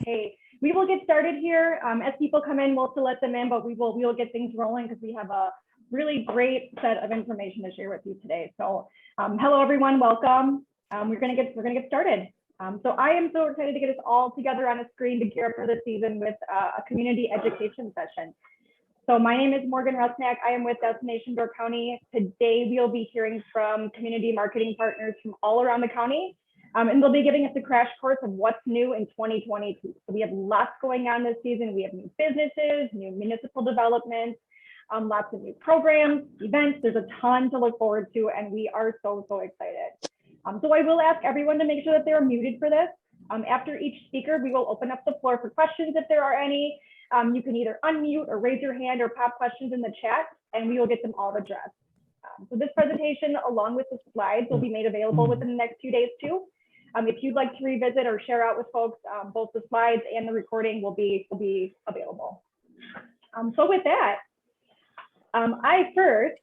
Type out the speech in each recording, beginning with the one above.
hey, we will get started here. As people come in, we'll still let them in, but we will get things rolling because we have a really great set of information to share with you today. So hello, everyone. Welcome. We're gonna get started. So I am so excited to get us all together on a screen to gear up for the season with a community education session. So my name is Morgan Rusnak. I am with Destination Door County. Today we'll be hearing from community marketing partners from all around the county, and they'll be giving us a crash course of what's new in 2022. So we have lots going on this season. We have new businesses, new municipal developments, lots of new programs, events. There's a ton to look forward to, and we are so excited. So I will ask everyone to make sure that they're muted for this. After each speaker, we will open up the floor for questions if there are any. You can either unmute or raise your hand or pop questions in the chat, and we will get them all addressed. So this presentation, along with the slides, will be made available within the next few days too. If you'd like to revisit or share out with folks, both the slides and the recording will be available. So with that, I first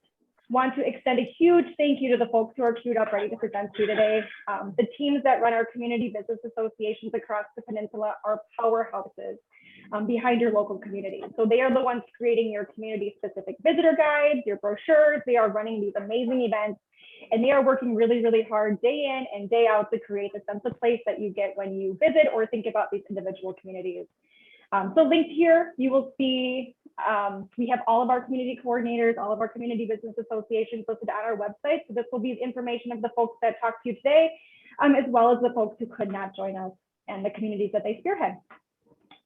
want to extend a huge thank you to the folks who are queued up ready to present to you today. The teams that run our community business associations across the peninsula are powerhouses behind your local community. So they are the ones creating your community specific visitor guides, your brochures. They are running these amazing events, and they are working really hard day in and day out to create the sense of place that you get when you visit or think about these individual communities. So linked here, you will see we have all of our community coordinators, all of our community business associations listed on our website. So this will be information of the folks that talked to you today, as well as the folks who could not join us and the communities that they spearhead.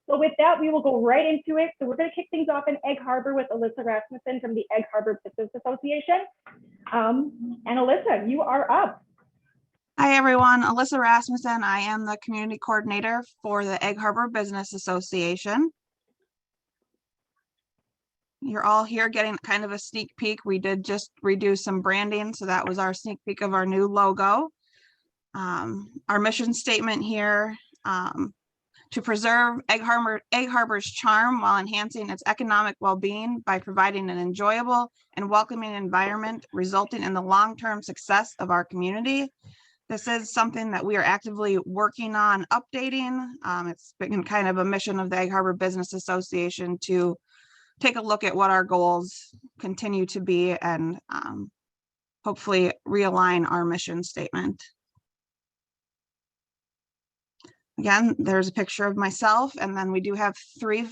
So with that, we will go right into it. So we're going to kick things off in Egg Harbor with Alyssa Rasmussen from the Egg Harbor Business Association. And Alyssa, you are up. Hi, everyone. Alyssa Rasmussen. I am the community coordinator for the Egg Harbor Business Association. You're all here getting kind of a sneak peek. We did just redo some branding, so that was our sneak peek of our new logo. Our mission statement here, to preserve Egg Harbor's charm while enhancing its economic well-being by providing an enjoyable and welcoming environment resulting in the long-term success of our community. This is something that we are actively working on updating. It's been kind of a mission of the Egg Harbor Business Association to take a look at what our goals continue to be and hopefully realign our mission statement. Again, there's a picture of myself, and then we do have three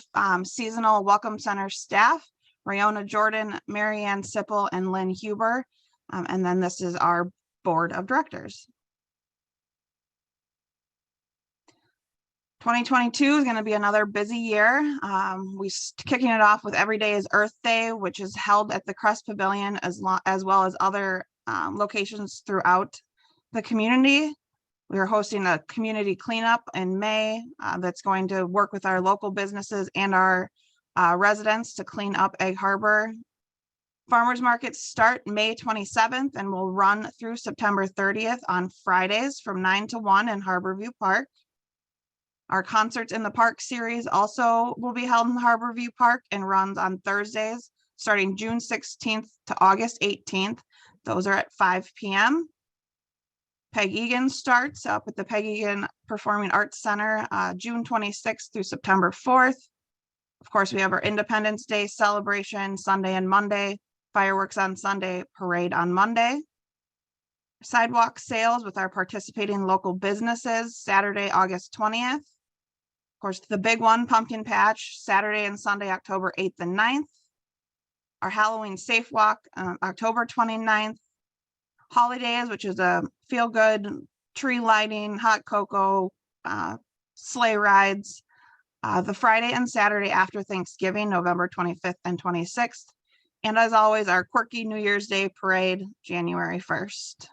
seasonal Welcome Center staff, Rayona Jordan, Marianne Sipple, and Lynn Huber. And then this is our board of directors. 2022 is going to be another busy year. We're kicking it off with Every Day is Earth Day, which is held at the Crest Pavilion as well as other locations throughout the community. We are hosting a community cleanup in May that's going to work with our local businesses and our residents to clean up Egg Harbor. Farmers markets start May 27th and will run through September 30th on Fridays from 9 to 1 in Harborview Park. Our Concerts in the Park series also will be held in Harborview Park and runs on Thursdays starting June 16th to August 18th. Those are at 5 p.m. Peg Egan starts up at the Peg Egan Performing Arts Center June 26th through September 4th. Of course, we have our Independence Day celebration Sunday and Monday, fireworks on Sunday, parade on Monday. Sidewalk sales with our participating local businesses Saturday, August 20th. Of course, the big one, Pumpkin Patch, Saturday and Sunday, October 8th and 9th. Our Halloween Safe Walk, October 29th. Holidays, which is a feel-good tree lighting, hot cocoa, sleigh rides, the Friday and Saturday after Thanksgiving, November 25th and 26th. And as always, our quirky New Year's Day parade, January 1st.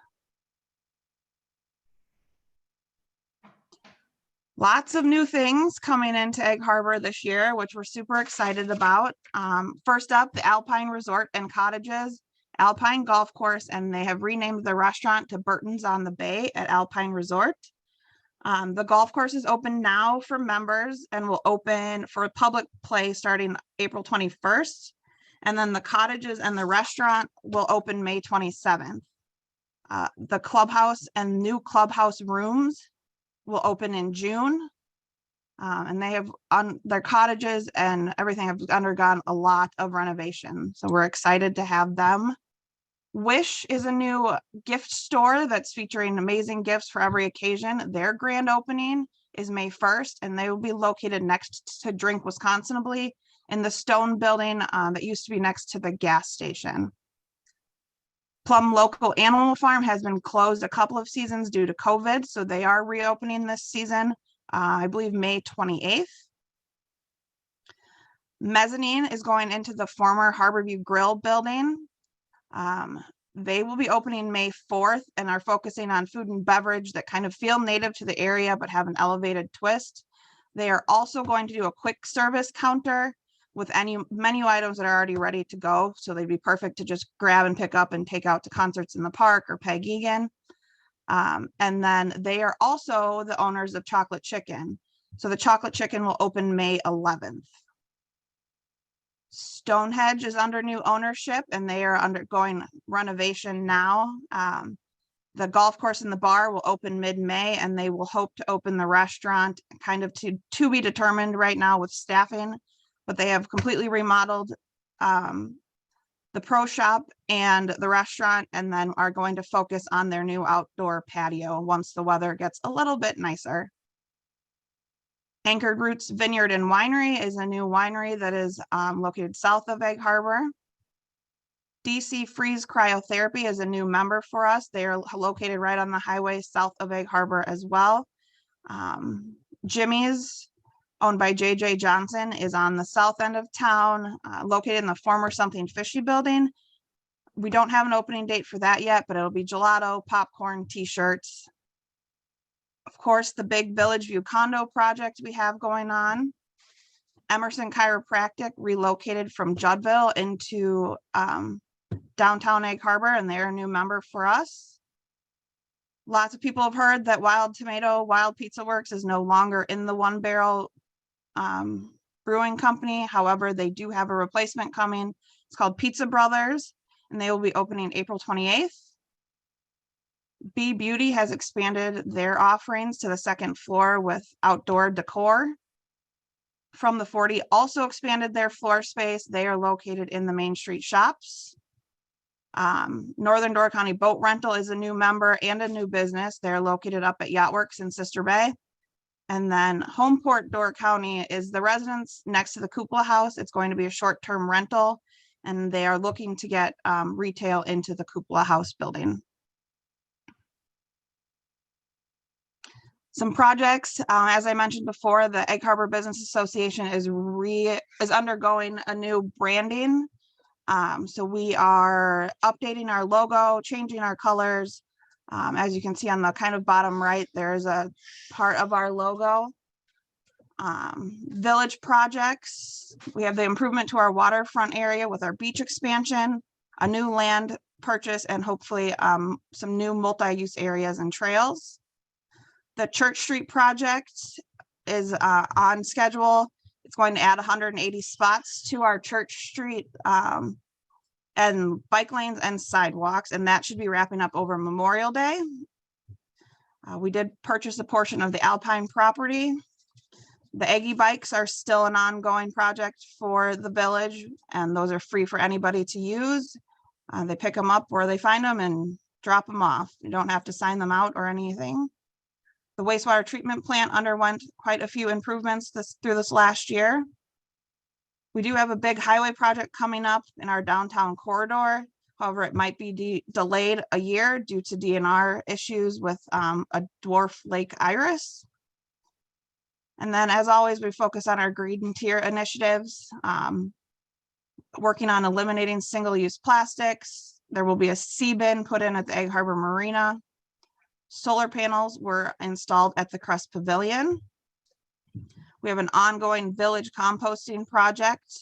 Lots of new things coming into Egg Harbor this year, which we're super excited about. First up, the Alpine Resort and Cottages, Alpine Golf Course, and they have renamed the restaurant to Burton's on the Bay at Alpine Resort. The golf course is open now for members and will open for public play starting April 21st. And then the cottages and the restaurant will open May 27th. The clubhouse and new clubhouse rooms will open in June. And they have on their cottages and everything have undergone a lot of renovation. So we're excited to have them. Wish is a new gift store that's featuring amazing gifts for every occasion. Their grand opening is May 1st, and they will be located next to Drink Wisconsinably in the stone building that used to be next to the gas station. Plum Local Animal Farm has been closed a couple of seasons due to COVID, so they are reopening this season, I believe May 28th. Mezzanine is going into the former Harborview Grill building. They will be opening May 4th and are focusing on food and beverage that kind of feel native to the area but have an elevated twist. They are also going to do a quick service counter with any menu items that are already ready to go. So they'd be perfect to just grab and pick up and take out to concerts in the park or Peg Egan. And then they are also the owners of Chocolate Chicken. So the Chocolate Chicken will open May 11th. Stonehenge is under new ownership and they are undergoing renovation now. The golf course and the bar will open mid-May, and they will hope to open the restaurant kind of to be determined right now with staffing, but they have completely remodeled the pro shop and the restaurant, and then are going to focus on their new outdoor patio once the weather gets a little bit nicer. Anchored Roots Vineyard and Winery is a new winery that is located south of Egg Harbor. DC Freeze Cryotherapy is a new member for us. They are located right on the highway south of Egg Harbor as well. Jimmy's, owned by JJ Johnson, is on the south end of town, located in the former Something Fishy building. We don't have an opening date for that yet, but it'll be gelato, popcorn, t-shirts. Of course, the big Village View condo project we have going on. Emerson Chiropractic relocated from Juddville into downtown Egg Harbor, and they're a new member for us. Lots of people have heard that Wild Tomato, Wild Pizza Works is no longer in the One Barrel Brewing Company. However, they do have a replacement coming. It's called Pizza Brothers, and they will be opening April 28th. Bee Beauty has expanded their offerings to the second floor with outdoor decor. From the 40 also expanded their floor space. They are located in the Main Street shops. Northern Door County Boat Rental is a new member and a new business. They're located up at Yacht Works in Sister Bay. And then Homeport Door County is the residence next to the Cupola House. It's going to be a short-term rental, and they are looking to get retail into the Cupola House building. Some projects, as I mentioned before, the Egg Harbor Business Association is undergoing a new branding. So we are updating our logo, changing our colors. As you can see on the kind of bottom right, there's a part of our logo. Village projects, we have the improvement to our waterfront area with our beach expansion, a new land purchase, and hopefully some new multi-use areas and trails. The Church Street project is on schedule. It's going to add 180 spots to our Church Street and bike lanes and sidewalks, and that should be wrapping up over Memorial Day. We did purchase a portion of the Alpine property. The Aggie bikes are still an ongoing project for the village, and those are free for anybody to use. They pick them up where they find them and drop them off. You don't have to sign them out or anything. The wastewater treatment plant underwent quite a few improvements through this last year. We do have a big highway project coming up in our downtown corridor. However, it might be delayed a year due to DNR issues with a dwarf lake iris. And then, as always, we focus on our green tier initiatives, working on eliminating single-use plastics. There will be a sea bin put in at the Egg Harbor Marina. Solar panels were installed at the Crest Pavilion. We have an ongoing village composting project.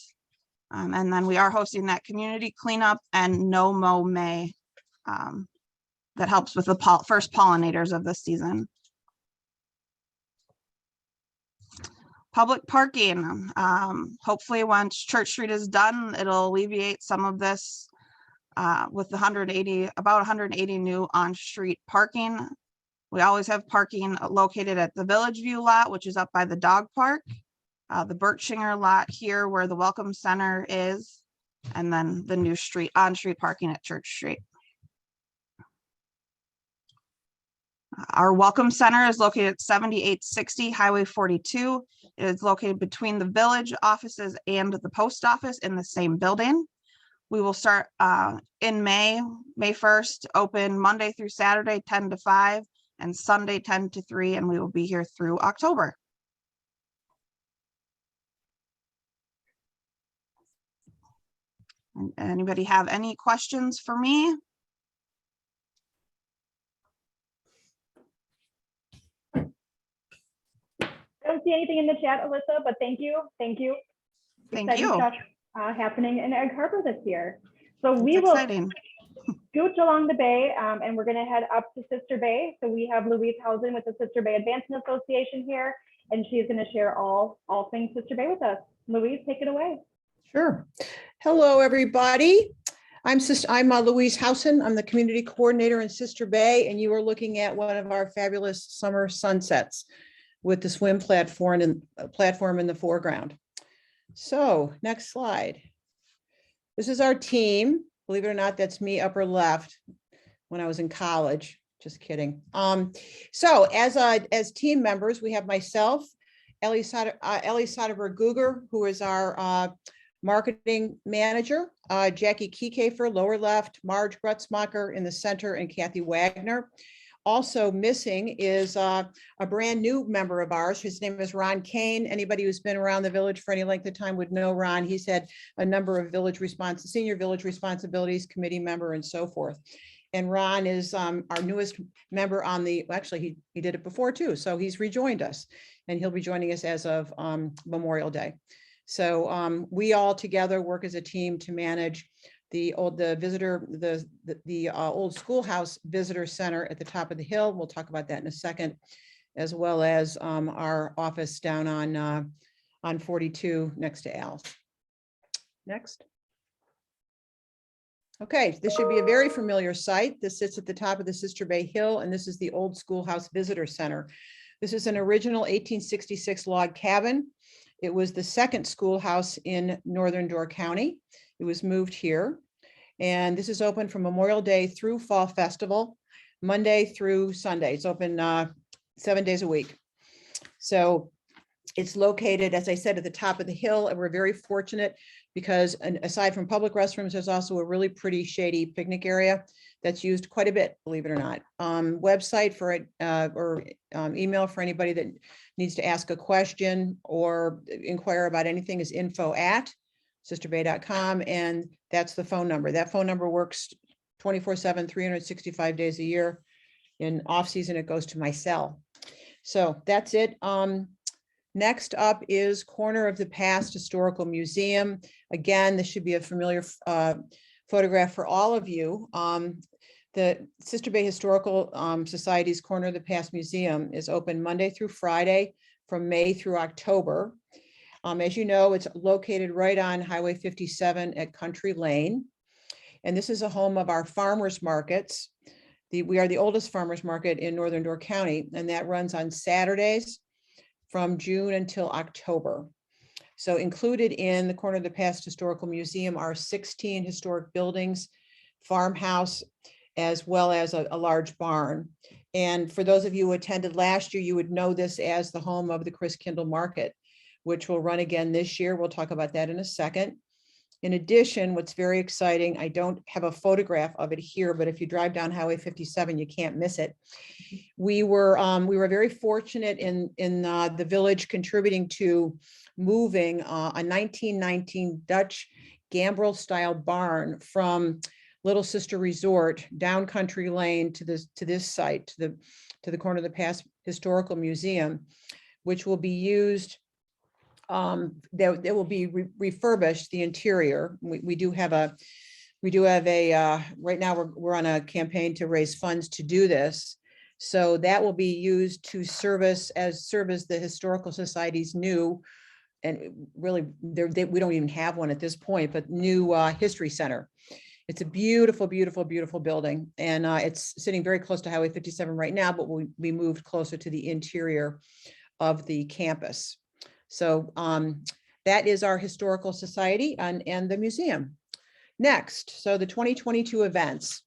And then we are hosting that community cleanup and No Mow May that helps with the first pollinators of the season. Public parking. Hopefully once Church Street is done, it'll alleviate some of this with the about 180 new on-street parking. We always have parking located at the Village View lot, which is up by the dog park, the Berkshinger lot here where the Welcome Center is, and then the new on-street parking at Church Street. Our Welcome Center is located at 7860 Highway 42. It is located between the village offices and the post office in the same building. We will start in May 1st, open Monday through Saturday, 10 to 5, and Sunday, 10 to 3, and we will be here through October. Anybody have any questions for me? I don't see anything in the chat, Alyssa, but thank you. Thank you. Exciting stuff happening in Egg Harbor this year. So we will scooch along the bay and we're going to head up to Sister Bay. So we have Louise Housen with the Sister Bay Advancement Association here, and she's going to share all things Sister Bay with us. Louise, take it away. Sure. Hello, everybody. I'm Louise Housen. I'm the community coordinator in Sister Bay, and you are looking at one of our fabulous summer sunsets with the swim platform in the foreground. So next slide. This is our team. Believe it or not, that's me upper left when I was in college. Just kidding. So as team members, we have myself, Ellie Soderberg-Guger, who is our marketing manager, Jackie Kiekefer, lower left, Marge Grutzmacher in the center, and Kathy Wagner. Also missing is a brand new member of ours. His name is Ron Kane. Anybody who's been around the village for any length of time would know Ron. He's had a number of senior village responsibilities, committee member, and so forth. And Ron is our newest member on actually he did it before too. So he's rejoined us, and he'll be joining us as of Memorial Day. So we all together work as a team to manage the old schoolhouse visitor center at the top of the hill. We'll talk about that in a second, as well as our office down on 42 next to Al's. Next. Okay, this should be a very familiar site. This sits at the top of the Sister Bay Hill, and this is the old schoolhouse visitor center. This is an original 1866 log cabin. It was the second schoolhouse in Northern Door County. It was moved here. And this is open from Memorial Day through Fall Festival, Monday through Sunday. It's open 7 days a week. So it's located, as I said, at the top of the hill, and we're very fortunate because aside from public restrooms, there's also a really pretty shady picnic area that's used quite a bit, believe it or not. Website for it or email for anybody that needs to ask a question or inquire about anything is info@sisterbay.com, and that's the phone number. That phone number works 24/7, 365 days a year. In off season, it goes to my cell. So that's it. Next up is Corner of the Past Historical Museum. Again, this should be a familiar photograph for all of you. The Sister Bay Historical Society's Corner of the Past Museum is open Monday through Friday from May through October. As you know, it's located right on Highway 57 at Country Lane. And this is a home of our farmers markets. We are the oldest farmers market in Northern Door County, and that runs on Saturdays from June until October. So included in the Corner of the Past Historical Museum are 16 historic buildings, farmhouse, as well as a large barn. And for those of you who attended last year, you would know this as the home of the Chris Kindle Market, which will run again this year. We'll talk about that in a second. In addition, what's very exciting, I don't have a photograph of it here, but if you drive down Highway 57, you can't miss it. We were very fortunate in the village contributing to moving a 1919 Dutch gambrel style barn from Little Sister Resort down Country Lane to this site, to the Corner of the Past Historical Museum, which will be used. That will be refurbished, the interior. We do have a right now we're on a campaign to raise funds to do this. So that will be used to serve as the Historical Society's new, and really we don't even have one at this point, but new history center. It's a beautiful, beautiful, beautiful building. And it's sitting very close to Highway 57 right now, but we moved closer to the interior of the campus. So that is our historical society and the museum. Next, so the 2022 events.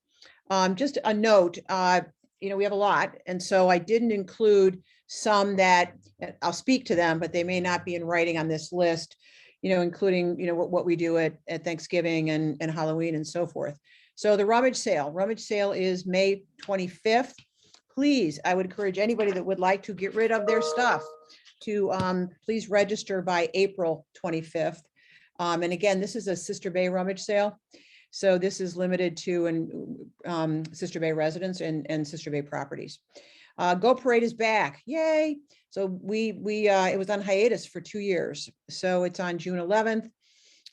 Just a note, we have a lot. And so I didn't include some that I'll speak to them, but they may not be in writing on this list, including, what we do at Thanksgiving and Halloween and so forth. So the rummage sale is May 25th. Please, I would encourage anybody that would like to get rid of their stuff to please register by April 25th. And again, this is a Sister Bay rummage sale. So this is limited to Sister Bay residents and Sister Bay properties. Go Parade is back. Yay. So it was on hiatus for 2 years. So it's on June 11th.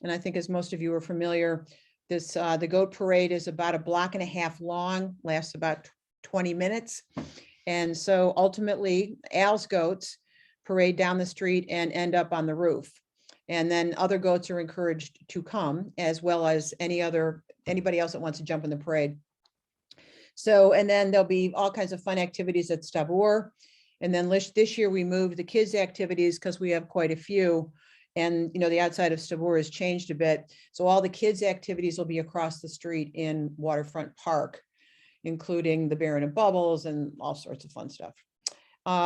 And I think as most of you are familiar, the Goat Parade is about 1.5 blocks long, lasts about 20 minutes. And so ultimately Al's goats parade down the street and end up on the roof. And then other goats are encouraged to come, as well as anybody else that wants to jump in the parade. So, and then there'll be all kinds of fun activities at Stabur. And then this year we moved the kids' activities because we have quite a few. And, the outside of Stabur has changed a bit. So all the kids' activities will be across the street in Waterfront Park, including the Baron of Bubbles and all sorts of fun stuff.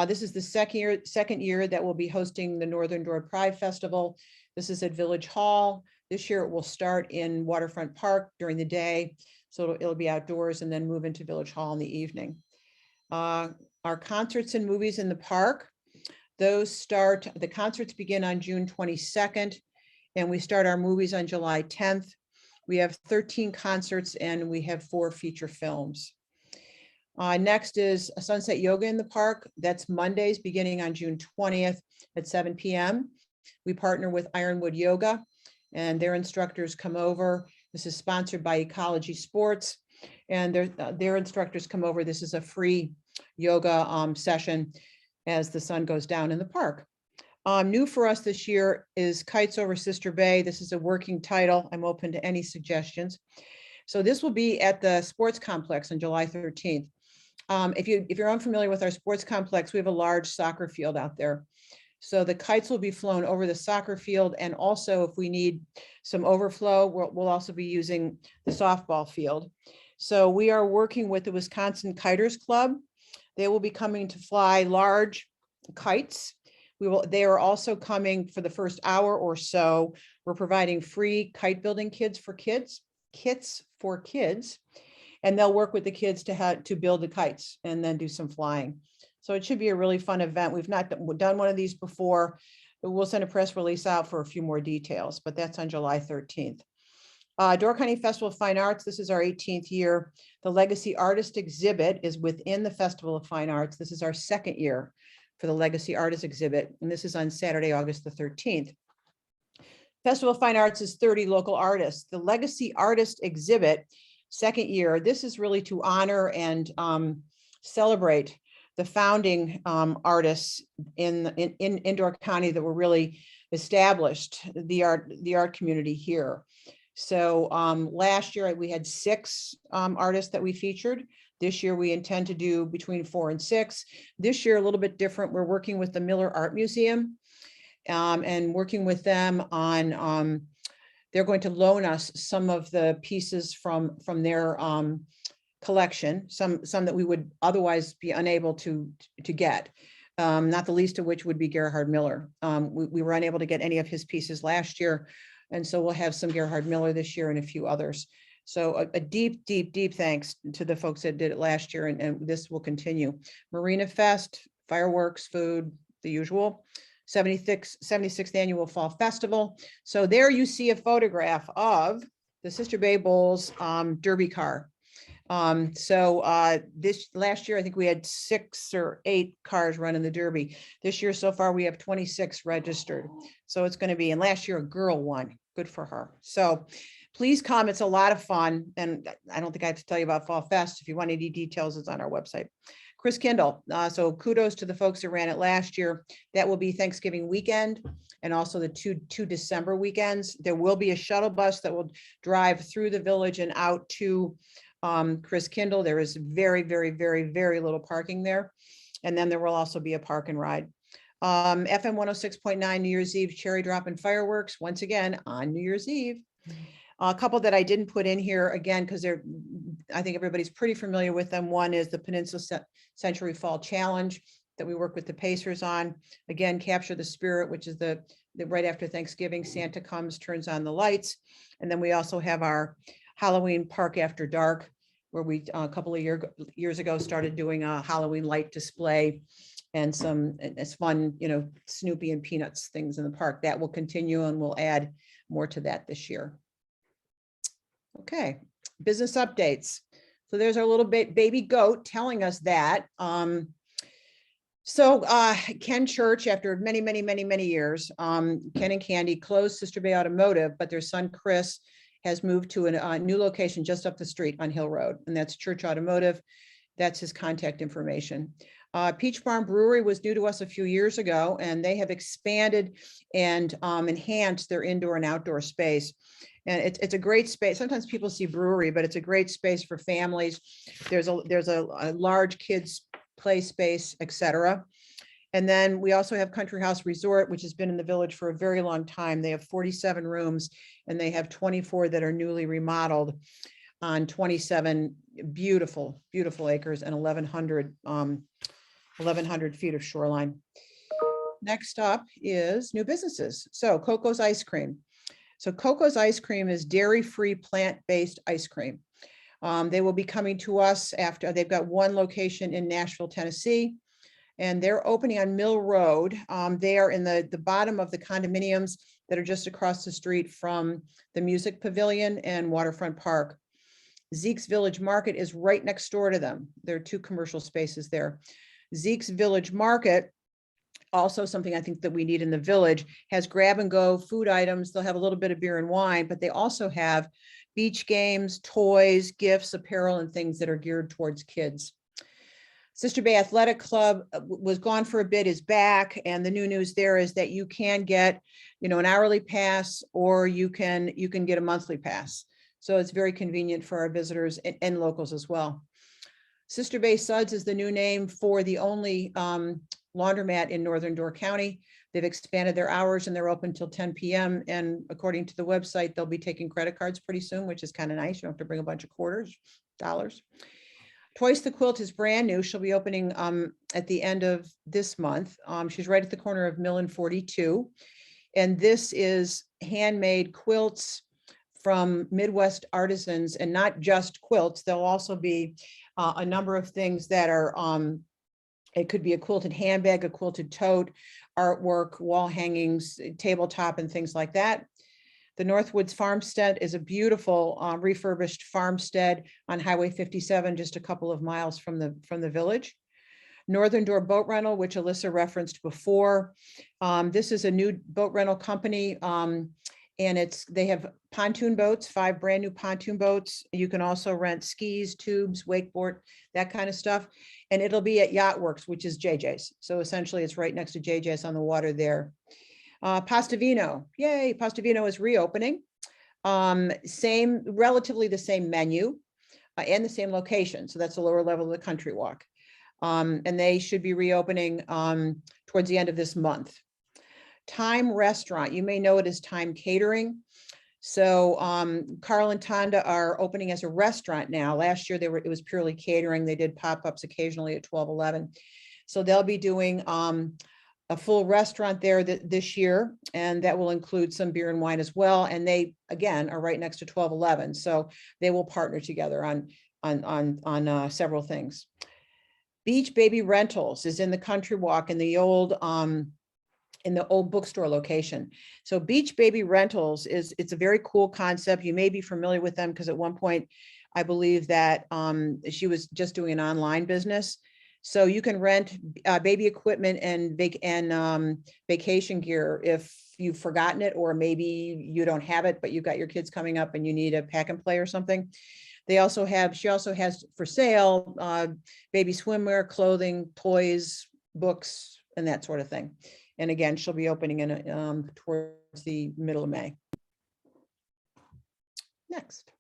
This is the second year that we'll be hosting the Northern Door Pride Festival. This is at Village Hall. This year it will start in Waterfront Park during the day. So it'll be outdoors and then move into Village Hall in the evening. Our concerts and movies in the park, the concerts begin on June 22nd, and we start our movies on July 10th. We have 13 concerts and we have 4 feature films. Next is a sunset yoga in the park. That's Mondays beginning on June 20th at 7 p.m. We partner with Ironwood Yoga and their instructors come over. This is sponsored by Ecology Sports and their instructors come over. This is a free yoga session as the sun goes down in the park. New for us this year is Kites Over Sister Bay. This is a working title. I'm open to any suggestions. So this will be at the sports complex on July 13th. If you're unfamiliar with our sports complex, we have a large soccer field out there. So the kites will be flown over the soccer field. And also if we need some overflow, we'll also be using the softball field. So we are working with the Wisconsin Kiters Club. They will be coming to fly large kites. They are also coming for the first hour or so. We're providing free kite building kits for kids. And they'll work with the kids to build the kites and then do some flying. So it should be a really fun event. We've not done one of these before, but we'll send a press release out for a few more details, but that's on July 13th. Door County Festival of Fine Arts, this is our 18th year. The Legacy Artist Exhibit is within the Festival of Fine Arts. This is our 2nd year for the Legacy Artist Exhibit, and this is on Saturday, August the 13th. Festival of Fine Arts is 30 local artists. The Legacy Artist Exhibit, 2nd year, this is really to honor and celebrate the founding artists in Door County that were really established the art community here. So last year we had 6 artists that we featured. This year we intend to do between 4 and 6. This year a little bit different. We're working with the Miller Art Museum and working with them on they're going to loan us some of the pieces from their collection, some that we would otherwise be unable to get, not the least of which would be Gerhard Miller. We were unable to get any of his pieces last year, and so we'll have some Gerhard Miller this year and a few others. So a deep, deep, deep thanks to the folks that did it last year, and this will continue. Marina Fest, fireworks, food, the usual. 76th Annual Fall Festival. So there you see a photograph of the Sister Bay Bowls Derby car. This last year, I think we had 6 or 8 cars running the Derby. This year so far, we have 26 registered. So it's going to be, and last year a girl won. Good for her. So please come. It's a lot of fun. And I don't think I have to tell you about Fall Fest. If you want any details, it's on our website. Chris Kindle. So kudos to the folks that ran it last year. That will be Thanksgiving weekend and also the two December weekends. There will be a shuttle bus that will drive through the village and out to Chris Kindle. There is very, very, very, very little parking there. And then there will also be a park and ride. FM 106.9 New Year's Eve cherry drop and fireworks, once again on New Year's Eve. A couple that I didn't put in here again, because I think everybody's pretty familiar with them. One is the Peninsula Century Fall Challenge that we work with the Pacers on. Again, Capture the Spirit, which is the right after Thanksgiving, Santa comes, turns on the lights. And then we also have our Halloween Park After Dark, where we a couple of years ago started doing a Halloween light display and it's fun, Snoopy and Peanuts things in the park. That will continue, and we'll add more to that this year. Okay, business updates. So there's our little baby goat telling us that. Ken Church, after many, many, many, many years, Ken and Candy closed Sister Bay Automotive, but their son Chris has moved to a new location just up the street on Hill Road, and that's Church Automotive. That's his contact information. Peach Farm Brewery was new to us a few years ago, and they have expanded and enhanced their indoor and outdoor space. And it's a great space. Sometimes people see brewery, but it's a great space for families. There's a large kids play space, etc. And then we also have Country House Resort, which has been in the village for a very long time. They have 47 rooms, and they have 24 that are newly remodeled on 27 beautiful, beautiful acres and 1,100 feet of shoreline. Next up is new businesses. So Coco's Ice Cream. So Coco's Ice Cream is dairy-free, plant-based ice cream. They will be coming to us after they've got one location in Nashville, Tennessee, and they're opening on Mill Road. They are in the bottom of the condominiums that are just across the street from the Music Pavilion and Waterfront Park. Zeke's Village Market is right next door to them. There are two commercial spaces there. Zeke's Village Market, also something I think that we need in the village, has grab and go food items. They'll have a little bit of beer and wine, but they also have beach games, toys, gifts, apparel, and things that are geared towards kids. Sister Bay Athletic Club was gone for a bit, is back. And the new news there is that you can get, an hourly pass, or you can get a monthly pass. So it's very convenient for our visitors and locals as well. Sister Bay Suds is the new name for the only laundromat in Northern Door County. They've expanded their hours and they're open till 10 p.m. And according to the website, they'll be taking credit cards pretty soon, which is kind of nice. You don't have to bring a bunch of dollars. Twice the Quilt is brand new. She'll be opening at the end of this month. She's right at the corner of Mill and 42. And this is handmade quilts from Midwest artisans, and not just quilts. There'll also be a number of things that are, it could be a quilted handbag, a quilted tote, artwork, wall hangings, tabletop, and things like that. The Northwoods Farmstead is a beautiful refurbished farmstead on Highway 57, just a couple of miles from the village. Northern Door Boat Rental, which Alyssa referenced before. This is a new boat rental company, and they have pontoon boats, 5 brand new pontoon boats. You can also rent skis, tubes, wakeboard, that kind of stuff. And it'll be at Yacht Works, which is JJ's. So essentially it's right next to JJ's on the water there. Pasta Vino, yay, Pasta Vino is reopening. Relatively the same menu and the same location. So that's the lower level of the Country Walk. And they should be reopening towards the end of this month. Time Restaurant, you may know it as Time Catering. So Carl and Tonda are opening as a restaurant now. Last year it was purely catering. They did pop-ups occasionally at 12-11. So they'll be doing a full restaurant there this year, and that will include some beer and wine as well. And they, again, are right next to 12-11. So they will partner together on several things. Beach Baby Rentals is in the Country Walk in the old bookstore location. So Beach Baby Rentals it's a very cool concept. You may be familiar with them because at one point, I believe that she was just doing an online business. So you can rent baby equipment and vacation gear if you've forgotten it, or maybe you don't have it, but you've got your kids coming up and you need a pack and play or something. She also has for sale, baby swimwear, clothing, toys, books, and that sort of thing. And again, she'll be opening in towards the middle of May. Next.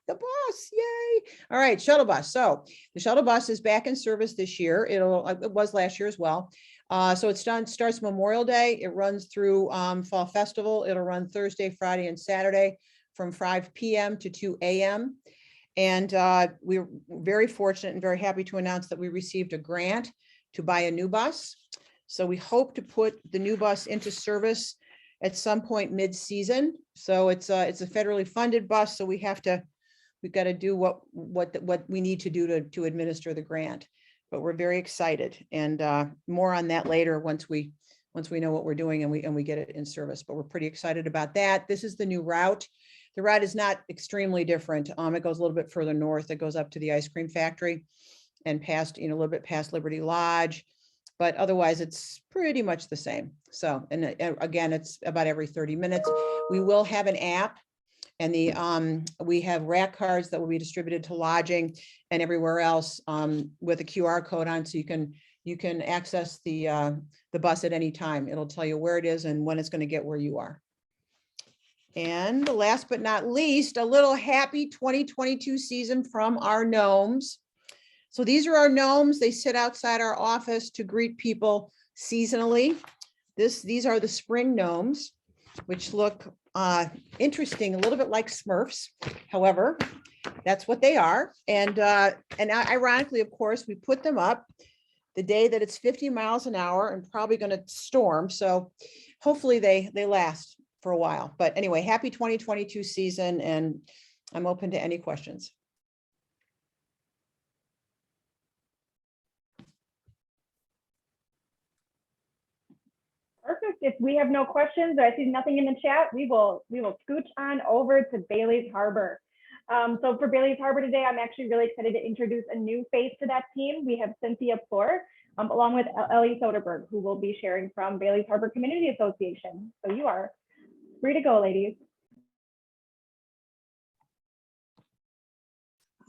The bus, yay. All right, shuttle bus. So the shuttle bus is back in service this year. It was last year as well. So starts Memorial Day. It runs through Fall Festival. It'll run Thursday, Friday, and Saturday from 5 p.m. to 2 a.m. And we're very fortunate and very happy to announce that we received a grant to buy a new bus. So we hope to put the new bus into service at some point mid-season. So it's a federally funded bus. So we've got to do what we need to do to administer the grant. But we're very excited, and more on that later once we know what we're doing and we get it in service. But we're pretty excited about that. This is the new route. The route is not extremely different. It goes a little bit further north. It goes up to the ice cream factory and past, a little bit past Liberty Lodge, but otherwise it's pretty much the same. So, and again, it's about every 30 minutes. We will have an app, and we have rack cards that will be distributed to lodging and everywhere else with a QR code on, so you can access the bus at any time. It'll tell you where it is and when it's going to get where you are. And last but not least, a little happy 2022 season from our gnomes. So these are our gnomes. They sit outside our office to greet people seasonally. These are the spring gnomes, which look interesting, a little bit like Smurfs. However, that's what they are. And ironically, of course, we put them up the day that it's 50 miles an hour and probably going to storm. So hopefully they last for a while. But anyway, happy 2022 season, and I'm open to any questions. Perfect. If we have no questions, or I see nothing in the chat, we will scooch on over to Bailey's Harbor. So for Bailey's Harbor today, I'm actually really excited to introduce a new face to that team. We have Cynthia Floor, along with Ellie Soderberg, who will be sharing from Bailey's Harbor Community Association. So you are free to go, ladies.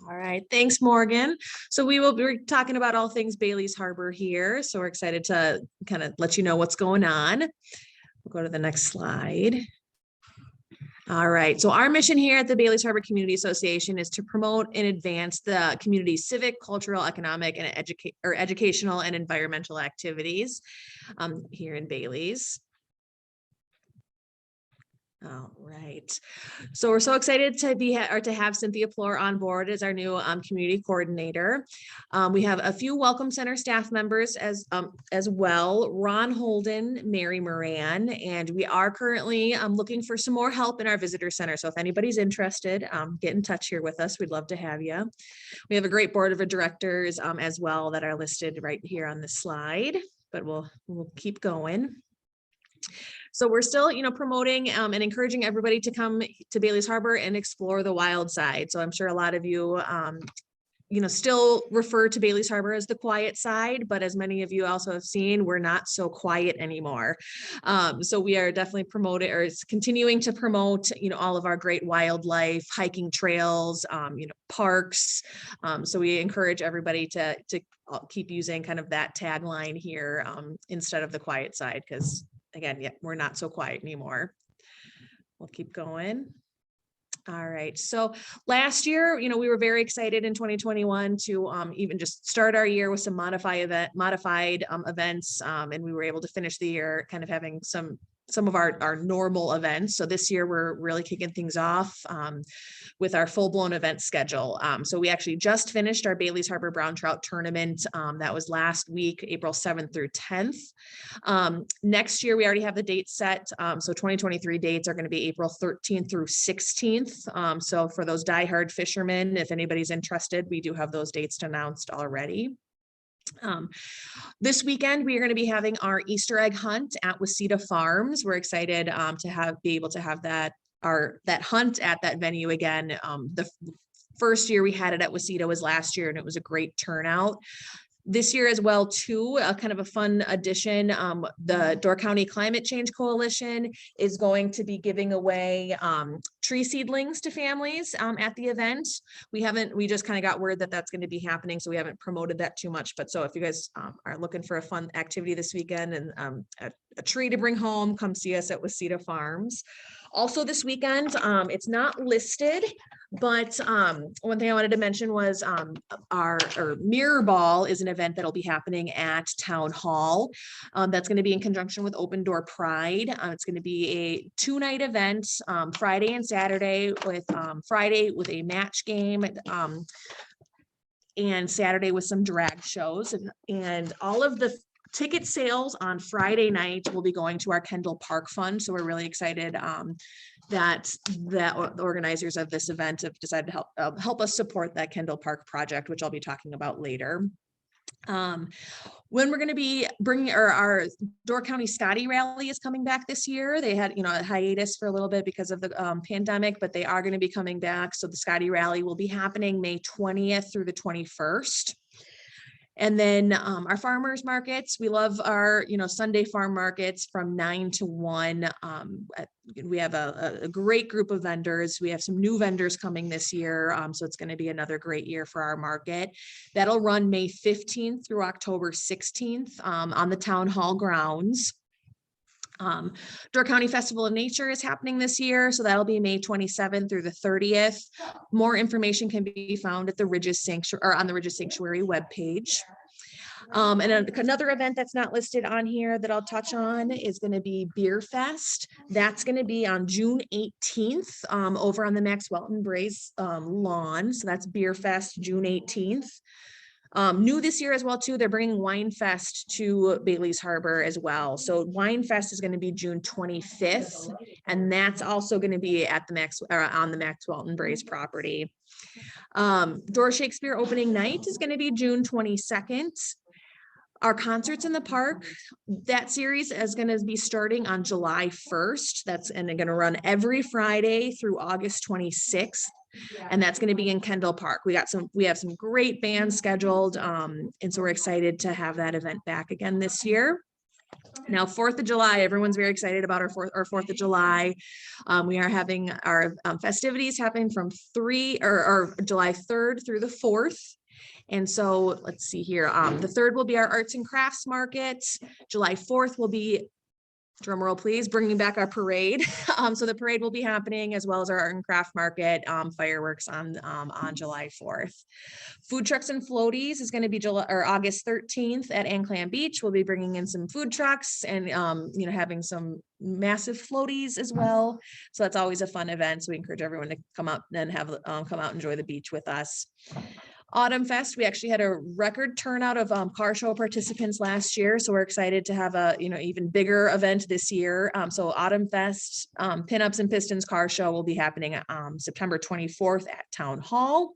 All right, thanks, Morgan. So we will be talking about all things Bailey's Harbor here. So we're excited to kind of let you know what's going on. We'll go to the next slide. All right, so our mission here at the Bailey's Harbor Community Association is to promote and advance the community's civic, cultural, economic, and educational and environmental activities here in Bailey's. All right. So we're so excited to have Cynthia Floor on board as our new community coordinator. We have a few Welcome Center staff members as well, Ron Holden, Mary Moran, and we are currently looking for some more help in our visitor center. So if anybody's interested, get in touch here with us. We'd love to have you. We have a great board of directors as well that are listed right here on the slide, but we'll keep going. So we're still, promoting and encouraging everybody to come to Bailey's Harbor and explore the wild side. So I'm sure a lot of you, still refer to Bailey's Harbor as the quiet side, but as many of you also have seen, we're not so quiet anymore. So we are definitely continuing to promote, all of our great wildlife, hiking trails, parks. So we encourage everybody to keep using kind of that tagline here instead of the quiet side, because again, we're not so quiet anymore. We'll keep going. All right. So last year, we were very excited in 2021 to even just start our year with some modified events. And we were able to finish the year kind of having some of our normal events. So this year we're really kicking things off with our full-blown event schedule. So we actually just finished our Bailey's Harbor Brown Trout Tournament. That was last week, April 7th through 10th. Next year, we already have the dates set. So 2023 dates are going to be April 13th through 16th. So for those diehard fishermen, if anybody's interested, we do have those dates announced already. This weekend, we are going to be having our Easter egg hunt at Wasita Farms. We're excited to be able to have that hunt at that venue again. The first year we had it at Wasita was last year, and it was a great turnout. This year as well, too, kind of a fun addition. The Door County Climate Change Coalition is going to be giving away tree seedlings to families at the event. We just kind of got word that that's going to be happening, so we haven't promoted that too much. But so if you guys are looking for a fun activity this weekend and a tree to bring home, come see us at Wasita Farms. Also this weekend, it's not listed, but one thing I wanted to mention was our Mirror Ball is an event that'll be happening at Town Hall. That's going to be in conjunction with Open Door Pride. It's going to be a 2-night event, Friday and Saturday, with Friday with a match game, and Saturday with some drag shows, and all of the ticket sales on Friday night will be going to our Kendall Park Fund. So we're really excited that the organizers of this event have decided to help us support that Kendall Park project, which I'll be talking about later. When we're going to be bringing our Door County Scotty Rally is coming back this year. They had, a hiatus for a little bit because of the pandemic, but they are going to be coming back. So the Scotty Rally will be happening May 20th through the 21st. And then our farmers markets, we love our, Sunday farm markets from 9 to 1. We have a great group of vendors. We have some new vendors coming this year. So it's going to be another great year for our market. That'll run May 15th through October 16th on the town hall grounds. Door County Festival of Nature is happening this year, so that'll be May 27th through the 30th. More information can be found at the Ridges Sanctuary or on the Ridges Sanctuary webpage. And another event that's not listed on here that I'll touch on is going to be Beer Fest. That's going to be on June 18th over on the Max Welton Braes lawn. So that's Beer Fest, June 18th. New this year as well too, they're bringing Wine Fest to Bailey's Harbor as well. So Wine Fest is going to be June 25th, and that's also going to be at the on the Max Welton Braes property. Door Shakespeare opening night is going to be June 22nd. Our concerts in the park, that series is going to be starting on July 1st. And they're going to run every Friday through August 26th. And that's going to be in Kendall Park. We have some great bands scheduled. And so we're excited to have that event back again this year. Now, 4th of July, everyone's very excited about our 4th of July. We are having our festivities happening from July 3rd through the 4th. And so let's see here. The 3rd will be our arts and crafts market. July 4th will be, drum roll please, bringing back our parade. So the parade will be happening as well as our art and craft market, fireworks on July 4th. Food trucks and floaties is going to be August 13th at Anclam Beach. We'll be bringing in some food trucks and having some massive floaties as well. So that's always a fun event. So we encourage everyone to come out and come out and enjoy the beach with us. Autumn Fest, we actually had a record turnout of car show participants last year, so we're excited to have a even bigger event this year. So Autumn Fest, Pinups and Pistons car show will be happening September 24th at Town Hall.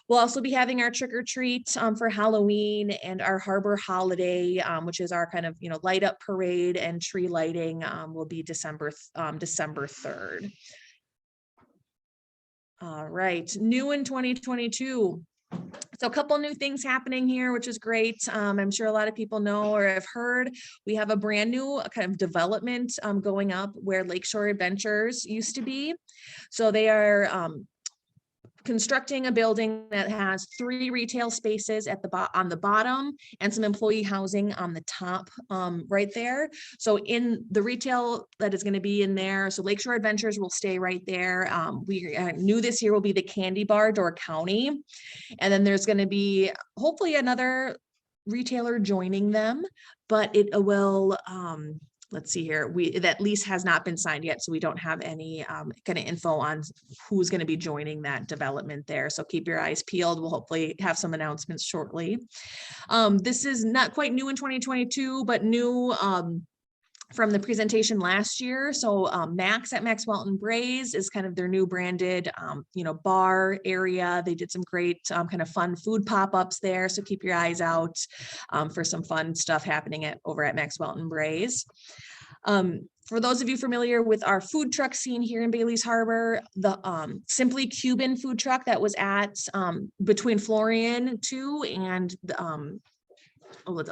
We'll also be having our trick or treat for Halloween and our Harbor Holiday, which is our kind of light up parade and tree lighting, will be December 3rd. All right, new in 2022. So a couple new things happening here, which is great. I'm sure a lot of people know or have heard, we have a brand new kind of development going up where Lakeshore Adventures used to be. So they are constructing a building that has 3 retail spaces on the bottom and some employee housing on the top right there. So in the retail that is going to be in there, so Lakeshore Adventures will stay right there. We new this year will be the Candy Bar, Door County. And then there's going to be hopefully another retailer joining them, but it will, let's see here. That lease has not been signed yet, so we don't have any kind of info on who's going to be joining that development there. So keep your eyes peeled. We'll hopefully have some announcements shortly. This is not quite new in 2022, but new from the presentation last year. So Max at Max Welton Braes is kind of their new branded, bar area. They did some great kind of fun food pop-ups there. So keep your eyes out for some fun stuff happening over at Max Welton Braes. For those of you familiar with our food truck scene here in Bailey's Harbor, the Simply Cuban food truck that was at between Florian 2 and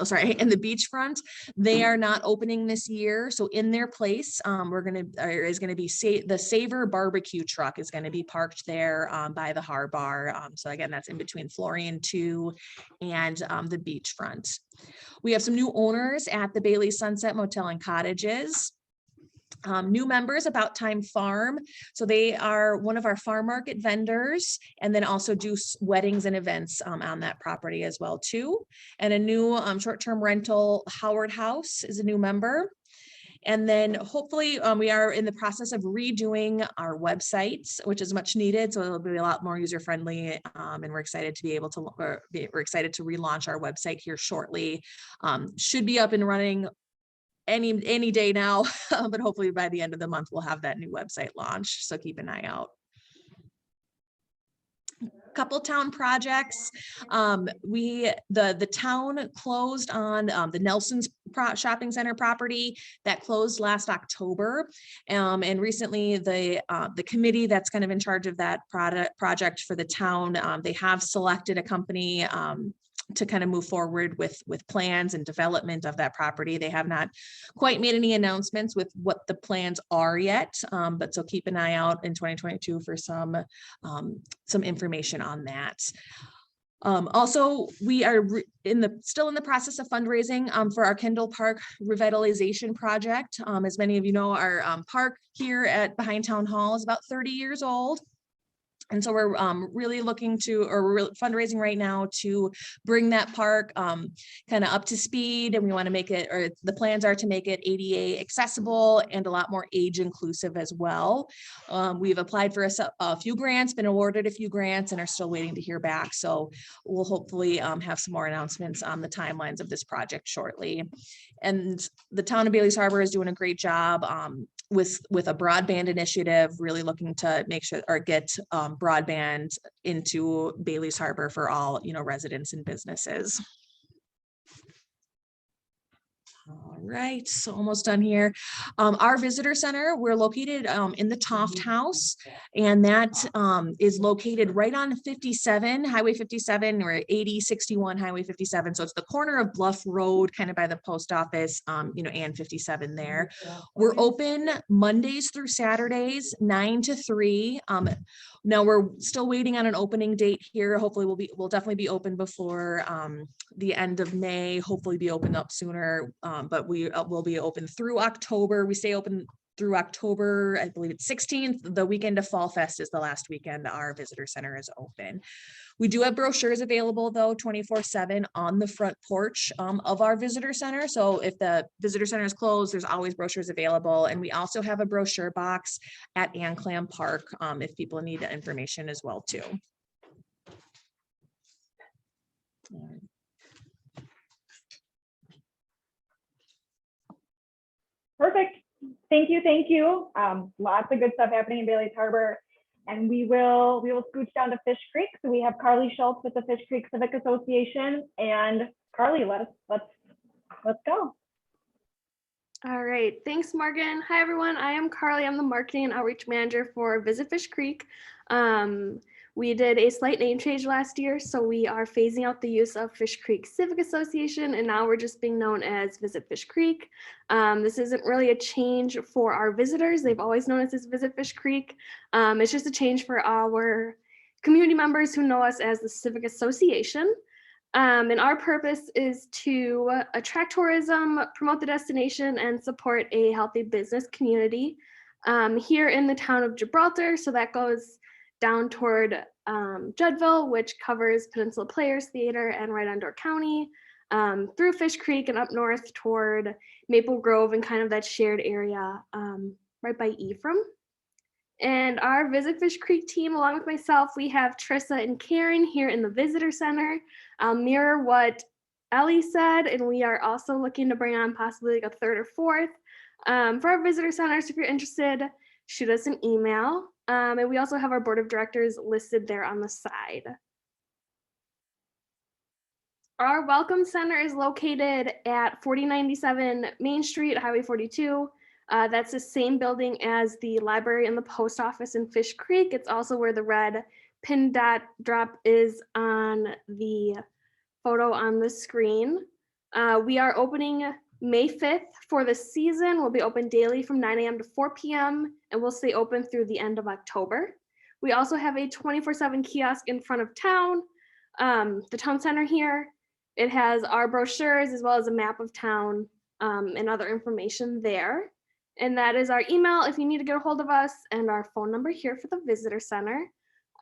sorry, and the beachfront, they are not opening this year. So in their place, is gonna be the Savor barbecue truck is gonna be parked there by the harbor. So again, that's in between Florian 2 and the beachfront. We have some new owners at the Bailey Sunset Motel and Cottages. New members, About Time Farm. So they are one of our farm market vendors, and then also do weddings and events on that property as well too. And a new short-term rental, Howard House, is a new member. And then hopefully we are in the process of redoing our website, which is much needed. So it'll be a lot more user friendly. And we're excited to be able to, we're excited to relaunch our website here shortly. Should be up and running any day now, but hopefully by the end of the month, we'll have that new website launch. So keep an eye out. Couple town projects. The town closed on the Nelson's shopping center property that closed last October. And recently the committee that's kind of in charge of that project for the town, they have selected a company to kind of move forward with plans and development of that property. They have not quite made any announcements with what the plans are yet, but so keep an eye out in 2022 for some information on that. Also, we are still in the process of fundraising for our Kendall Park revitalization project. As many of you know, our park here behind Town Hall is about 30 years old. And so we're really looking to, or we're fundraising right now to bring that park kind of up to speed. And we want to make it, or the plans are to make it ADA accessible and a lot more age inclusive as well. We've applied for a few grants, been awarded a few grants, and are still waiting to hear back. So we'll hopefully have some more announcements on the timelines of this project shortly. And the town of Bailey's Harbor is doing a great job with a broadband initiative, really looking to make sure or get broadband into Bailey's Harbor for all, residents and businesses. All right, so almost done here. Our visitor center, we're located in the Toft House, and that is located right on 57, Highway 57, or 8061 Highway 57. So it's the corner of Bluff Road, kind of by the post office, and 57 there. We're open Mondays through Saturdays, 9 to 3. Now we're still waiting on an opening date here. Hopefully we'll definitely be open before the end of May, hopefully be opened up sooner. But we will be open through October. We stay open through October, I believe it's 16th. The weekend of Fall Fest is the last weekend our visitor center is open. We do have brochures available though 24/7 on the front porch of our visitor center. So if the visitor center is closed, there's always brochures available. And we also have a brochure box at Anclam Park if people need that information as well too. Perfect. Thank you. Thank you. Lots of good stuff happening in Bailey's Harbor. And we will scooch down to Fish Creek. So we have Carly Schultz with the Fish Creek Civic Association. And Carly, let's go. All right, thanks, Morgan. Hi, everyone. I am Carly. I'm the marketing and outreach manager for Visit Fish Creek. We did a slight name change last year, so we are phasing out the use of Fish Creek Civic Association, and now we're just being known as Visit Fish Creek. This isn't really a change for our visitors. They've always known us as Visit Fish Creek. It's just a change for our community members who know us as the Civic Association. And our purpose is to attract tourism, promote the destination, and support a healthy business community here in the town of Gibraltar. So that goes down toward Juddville, which covers Peninsula Players Theater and right on Door County, through Fish Creek and up north toward Maple Grove and kind of that shared area right by Ephraim. And our Visit Fish Creek team, along with myself, we have Trissa and Karen here in the visitor center. I'll mirror what Ellie said, and we are also looking to bring on possibly like a third or fourth for our visitor centers. If you're interested, shoot us an email. And we also have our board of directors listed there on the side. Our Welcome Center is located at 4097 Main Street, Highway 42. That's the same building as the library and the post office in Fish Creek. It's also where the red pin dot drop is on the photo on the screen. We are opening May 5th for the season. We'll be open daily from 9 a.m. to 4 p.m. and we'll stay open through the end of October. We also have a 24/7 kiosk in front of town, the town center here. It has our brochures as well as a map of town and other information there. And that is our email if you need to get a hold of us, and our phone number here for the visitor center.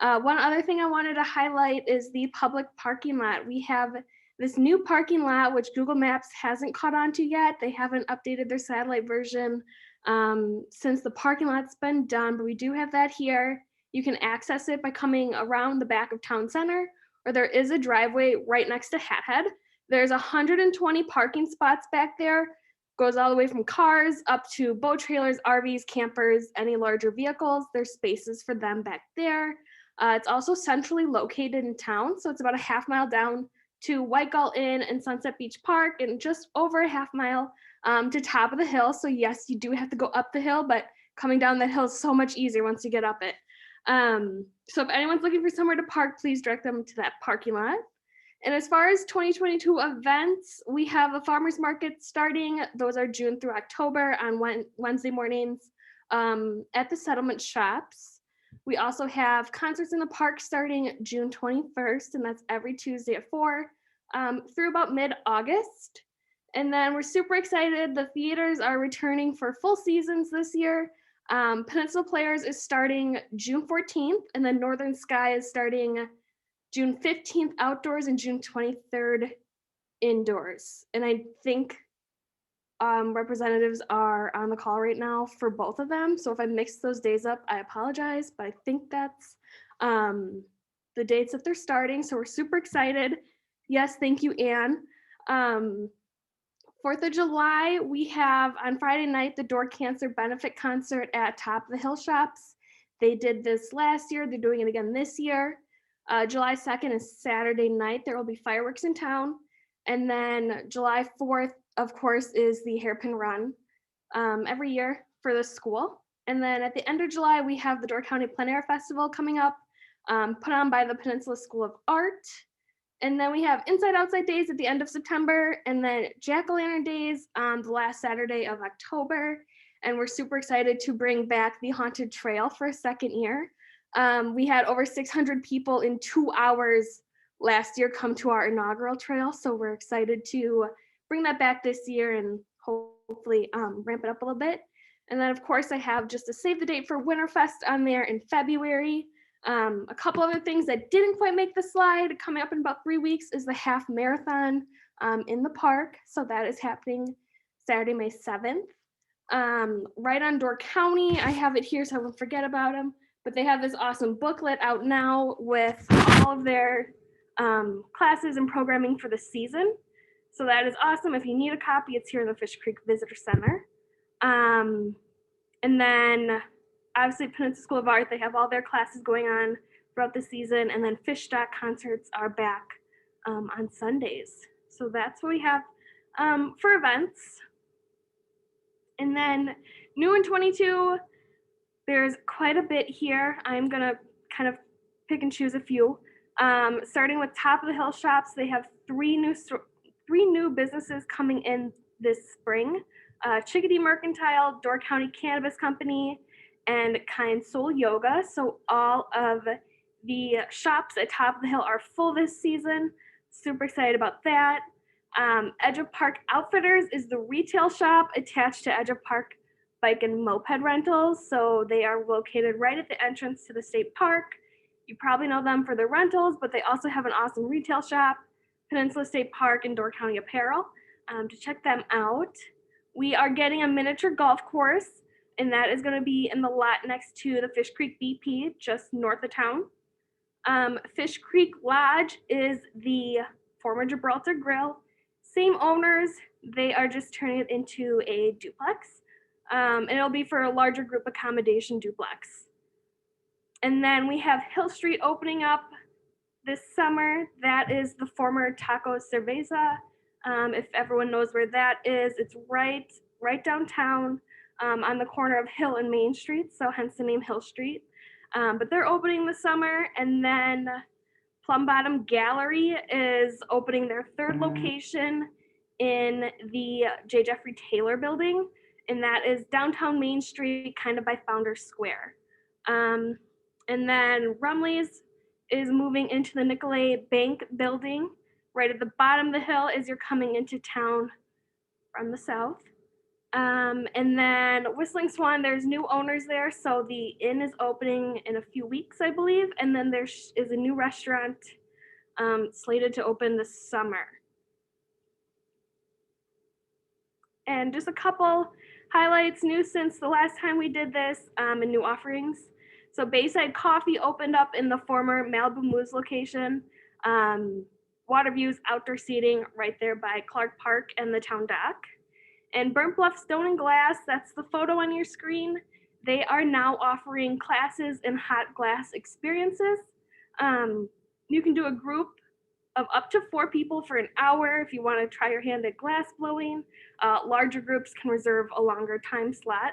One other thing I wanted to highlight is the public parking lot. We have this new parking lot, which Google Maps hasn't caught on to yet. They haven't updated their satellite version since the parking lot's been done, but we do have that here. You can access it by coming around the back of town center, or there is a driveway right next to Hat Head. There's 120 parking spots back there. Goes all the way from cars up to boat trailers, RVs, campers, any larger vehicles. There's spaces for them back there. It's also centrally located in town, so it's about a half-mile down to White Gull Inn and Sunset Beach Park, and just over a half-mile to top of the hill. So yes, you do have to go up the hill, but coming down that hill is so much easier once you get up it. So if anyone's looking for somewhere to park, please direct them to that parking lot. And as far as 2022 events, we have a farmers market starting. Those are June through October on Wednesday mornings at the settlement shops. We also have concerts in the park starting June 21st, and that's every Tuesday at 4 through about mid-August. And then we're super excited. The theaters are returning for full seasons this year. Peninsula Players is starting June 14th, and then Northern Sky is starting June 15th outdoors and June 23rd indoors. And I think representatives are on the call right now for both of them. So if I mixed those days up, I apologize, but I think that's the dates that they're starting. So we're super excited. Yes, thank you, Anne. 4th of July, we have on Friday night the Door Cancer Benefit Concert at Top of the Hill Shops. They did this last year. They're doing it again this year. July 2nd is Saturday night. There will be fireworks in town. And then July 4th, of course, is the Hairpin Run every year for the school. And then at the end of July, we have the Door County Plein Air Festival coming up, put on by the Peninsula School of Art. And then we have Inside Outside Days at the end of September, and then Jack-o'-lantern Days on the last Saturday of October. And we're super excited to bring back the Haunted Trail for a second year. We had over 600 people in 2 hours last year come to our inaugural trail. So we're excited to bring that back this year and hopefully ramp it up a little bit. And then of course I have just a save the date for Winterfest on there in February. A couple other things that didn't quite make the slide coming up in about 3 weeks is the half marathon in the park. So that is happening Saturday, May 7th. Right on Door County, I have it here so I won't forget about them. But they have this awesome booklet out now with all of their classes and programming for the season. So that is awesome. If you need a copy, it's here in the Fish Creek Visitor Center. And then obviously Peninsula School of Art, they have all their classes going on throughout the season. And then Fish Stock concerts are back on Sundays. So that's what we have for events. And then new in 22, there's quite a bit here. I'm gonna kind of pick and choose a few. Starting with Top of the Hill Shops, they have three new businesses coming in this spring. Chickadee Mercantile, Door County Cannabis Company, and Kind Soul Yoga. So all of the shops at Top of the Hill are full this season. Super excited about that. Edge of Park Outfitters is the retail shop attached to Edge of Park Bike and Moped Rentals. So they are located right at the entrance to the state park. You probably know them for their rentals, but they also have an awesome retail shop, Peninsula State Park and Door County Apparel, to check them out. We are getting a miniature golf course, and that is gonna be in the lot next to the Fish Creek BP, just north of town. Fish Creek Lodge is the former Gibraltar Grill. Same owners, they are just turning it into a duplex. And it'll be for a larger group accommodation duplex. And then we have Hill Street opening up this summer. That is the former Taco Cerveza. If everyone knows where that is, it's right downtown on the corner of Hill and Main Street, so hence the name Hill Street. But they're opening this summer, and then Plum Bottom Gallery is opening their third location in the J. Jeffrey Taylor building, and that is downtown Main Street, kind of by Founders Square. And then Rumley's is moving into the Nicolay Bank building. Right at the bottom of the hill as you're coming into town from the south. And then Whistling Swan, there's new owners there, so the inn is opening in a few weeks, I believe, and then there is a new restaurant slated to open this summer. And just a couple highlights new since the last time we did this, and new offerings. So Bayside Coffee opened up in the former Malibu Moose location. Water views, outdoor seating right there by Clark Park and the town dock. And Burnt Bluff Stone and Glass, that's the photo on your screen. They are now offering classes in hot glass experiences. You can do a group of up to 4 people for an hour if you want to try your hand at glass blowing. Larger groups can reserve a longer time slot.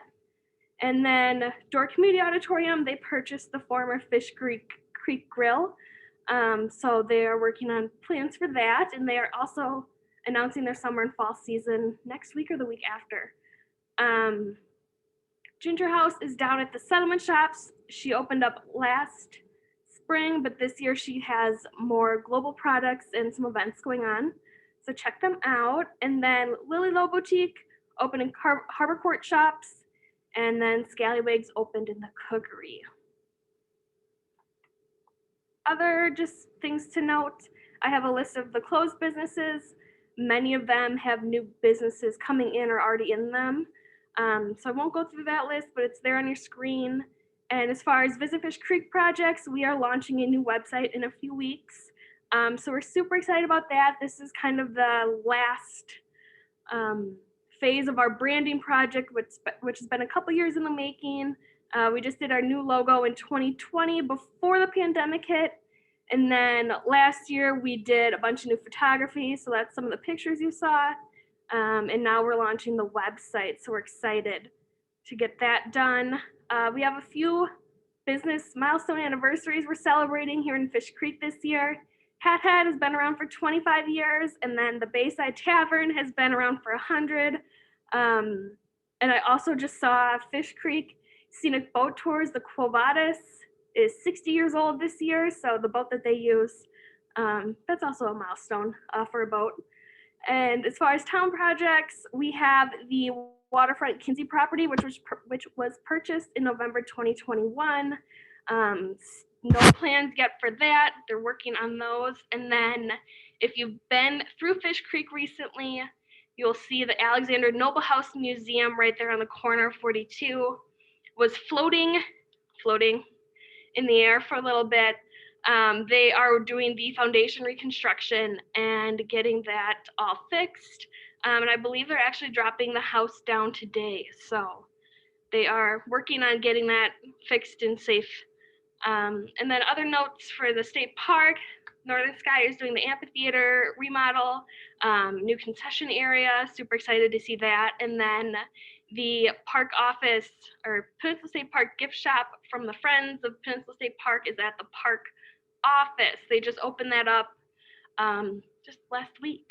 And then Door Community Auditorium, they purchased the former Fish Creek Grill. So they are working on plans for that, and they are also announcing their summer and fall season next week or the week after. Ginger House is down at the Settlement Shops. She opened up last spring, but this year she has more global products and some events going on. So check them out. And then Lily Low Boutique opened in Harbor Court Shops, and then Scallywags opened in the Cookery. Other just things to note, I have a list of the closed businesses. Many of them have new businesses coming in or already in them. So I won't go through that list, but it's there on your screen. And as far as Visit Fish Creek projects, we are launching a new website in a few weeks. So we're super excited about that. This is kind of the last phase of our branding project, which has been a couple years in the making. We just did our new logo in 2020 before the pandemic hit. And then last year we did a bunch of new photography. So that's some of the pictures you saw. And now we're launching the website. So we're excited to get that done. We have a few business milestone anniversaries we're celebrating here in Fish Creek this year. Hat Hat has been around for 25 years. And then the Bayside Tavern has been around for 100. And I also just saw Fish Creek Scenic Boat Tours, the Quo Vadis, is 60 years old this year. So the boat that they use, that's also a milestone for a boat. And as far as town projects, we have the waterfront Kinsey property, which was purchased in November 2021. No plans yet for that. They're working on those. And then if you've been through Fish Creek recently, you'll see the Alexander Noble House Museum right there on the corner of 42 was floating in the air for a little bit. They are doing the foundation reconstruction and getting that all fixed. And I believe they're actually dropping the house down today. So they are working on getting that fixed and safe. And then other notes for the state park, Northern Sky is doing the amphitheater remodel, new concession area, super excited to see that. And then the park office or Peninsula State Park gift shop from the Friends of Peninsula State Park is at the park office. They just opened that up just last week.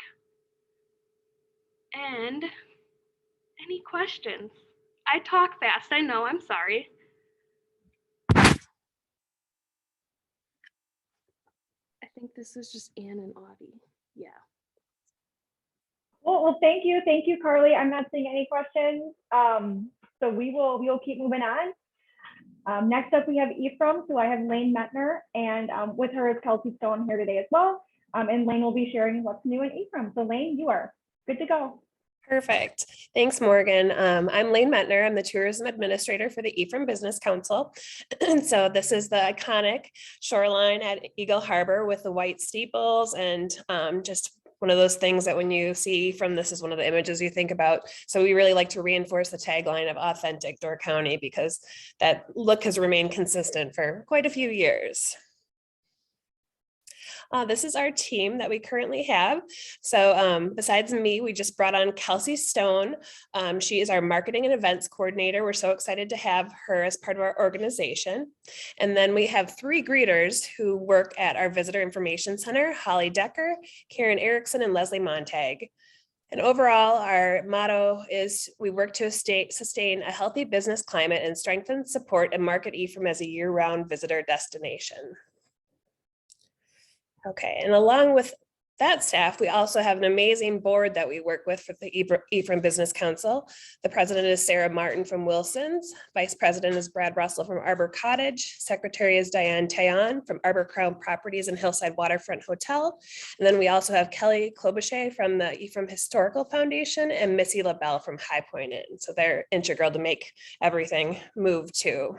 And any questions? I talk fast, I know, I'm sorry. I think this is just Ann and Audie. Yeah. Well, thank you, Carly. I'm not seeing any questions. So we will keep moving on. Next up, we have Ephraim. So I have Lane Metner, and with her is Kelsey Stone here today as well. And Lane will be sharing what's new in Ephraim. So Lane, you are good to go. Perfect. Thanks, Morgan. I'm Lane Metner. I'm the tourism administrator for the Ephraim Business Council. And so this is the iconic shoreline at Eagle Harbor with the white steeples and just one of those things that when you see from this is one of the images you think about. So we really like to reinforce the tagline of authentic Door County because that look has remained consistent for quite a few years. This is our team that we currently have. So besides me, we just brought on Kelsey Stone. She is our marketing and events coordinator. We're so excited to have her as part of our organization. And then we have 3 greeters who work at our Visitor Information Center, Holly Decker, Karen Erickson, and Leslie Montag. And overall, our motto is we work to sustain a healthy business climate and strengthen, support, and market Ephraim as a year-round visitor destination. Okay, and along with that staff, we also have an amazing board that we work with for the Ephraim Business Council. The president is Sarah Martin from Wilson's. Vice president is Brad Russell from Arbor Cottage. Secretary is Diane Tayon from Arbor Crown Properties and Hillside Waterfront Hotel. And then we also have Kelly Klobuchar from the Ephraim Historical Foundation and Missy LaBelle from High Point Inn. So they're integral to make everything move too.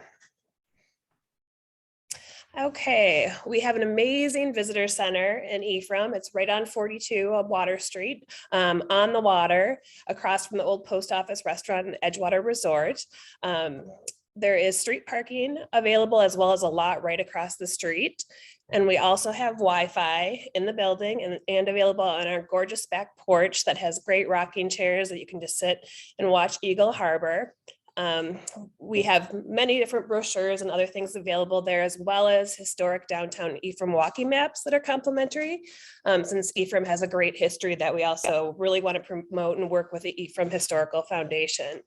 Okay, we have an amazing visitor center in Ephraim. It's right on 42 on Water Street, on the water, across from the old post office restaurant and Edgewater Resort. There is street parking available as well as a lot right across the street. And we also have Wi-Fi in the building and available on our gorgeous back porch that has great rocking chairs that you can just sit and watch Eagle Harbor. We have many different brochures and other things available there, as well as historic downtown Ephraim walking maps that are complimentary, since Ephraim has a great history that we also really want to promote and work with the Ephraim Historical Foundation.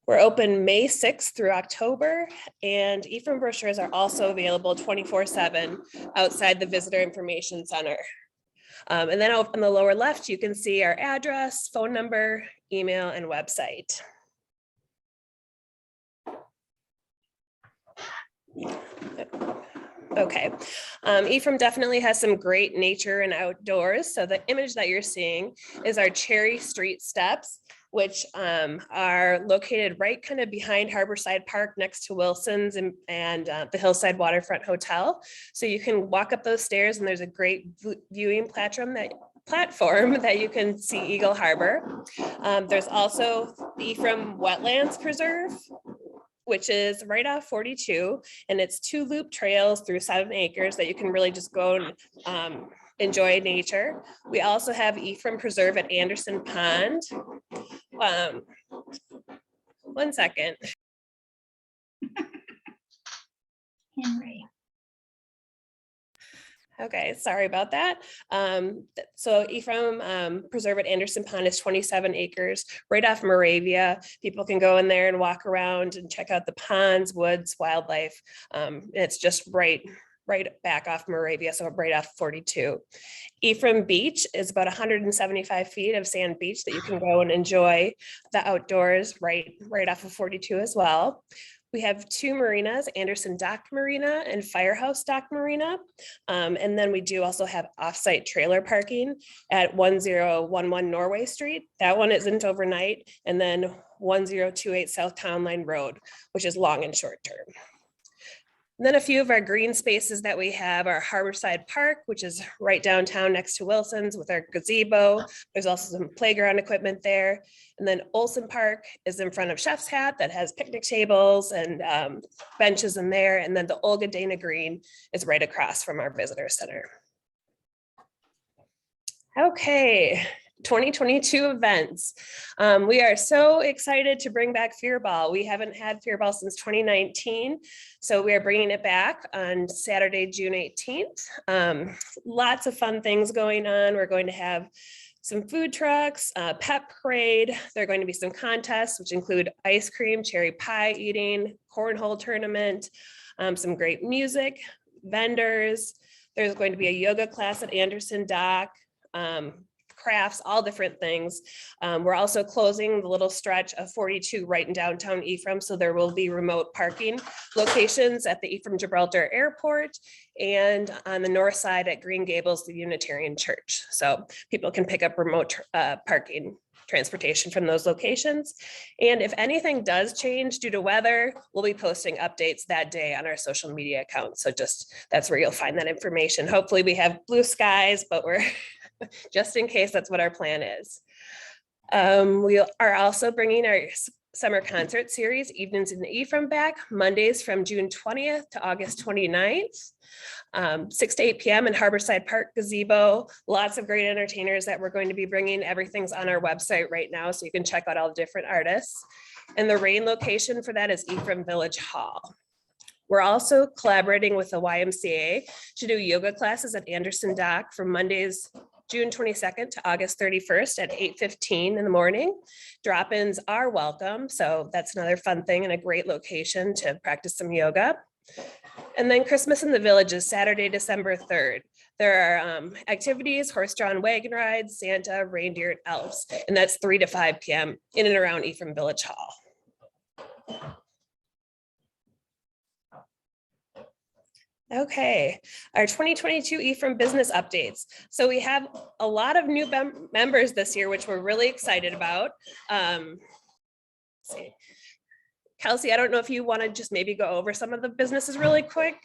We're open May 6th through October, and Ephraim brochures are also available 24/7 outside the Visitor Information Center. And then on the lower left, you can see our address, phone number, email, and website. Okay, Ephraim definitely has some great nature and outdoors. So the image that you're seeing is our Cherry Street steps, which are located right kind of behind Harborside Park next to Wilson's and the Hillside Waterfront Hotel. So you can walk up those stairs and there's a great viewing platform that you can see Eagle Harbor. There's also the Ephraim Wetlands Preserve, which is right off 42, and it's 2 loop trails through 7 acres that you can really just go and enjoy nature. We also have Ephraim Preserve at Anderson Pond. One second. Henry. Okay, sorry about that. So Ephraim Preserve at Anderson Pond is 27 acres right off Moravia. People can go in there and walk around and check out the ponds, woods, wildlife. It's just right back off Moravia, so right off 42. Ephraim Beach is about 175 feet of sand beach that you can go and enjoy the outdoors right off of 42 as well. We have 2 marinas, Anderson Dock Marina and Firehouse Dock Marina. And then we do also have offsite trailer parking at 1011 Norway Street. That one isn't overnight. And then 1028 South Town Line Road, which is long and short term. And then a few of our green spaces that we have are Harborside Park, which is right downtown next to Wilson's with our gazebo. There's also some playground equipment there. And then Olson Park is in front of Chef's Hat that has picnic tables and benches in there. And then the Olga Dana Green is right across from our visitor center. Okay. 2022 events. We are so excited to bring back Fear Ball. We haven't had Fear Ball since 2019, so we are bringing it back on Saturday, June 18th. Lots of fun things going on. We're going to have some food trucks, pet parade. There are going to be some contests, which include ice cream, cherry pie eating, cornhole tournament, some great music, vendors. There's going to be a yoga class at Anderson Dock, crafts, all different things. We're also closing the little stretch of 42 right in downtown Ephraim. So there will be remote parking locations at the Ephraim Gibraltar Airport and on the north side at Green Gables, the Unitarian Church. So people can pick up remote parking transportation from those locations. And if anything does change due to weather, we'll be posting updates that day on our social media accounts. So just that's where you'll find that information. Hopefully we have blue skies, but we're just in case, that's what our plan is. We are also bringing our summer concert series, Evenings in Ephraim, back Mondays from June 20th to August 29th, 6 to 8 p.m. in Harborside Park Gazebo. Lots of great entertainers that we're going to be bringing. Everything's on our website right now, so you can check out all the different artists. And the rain location for that is Ephraim Village Hall. We're also collaborating with the YMCA to do yoga classes at Anderson Dock from Mondays, June 22nd to August 31st at 8:15 in the morning. Drop-ins are welcome, so that's another fun thing and a great location to practice some yoga. And then Christmas in the Village is Saturday, December 3rd. There are activities, horse-drawn wagon rides, Santa, reindeer, and elves, and that's 3 to 5 p.m. in and around Ephraim Village Hall. Okay, our 2022 Ephraim business updates. So we have a lot of new members this year, which we're really excited about. Let's see. Kelsey, I don't know if you want to just maybe go over some of the businesses really quick.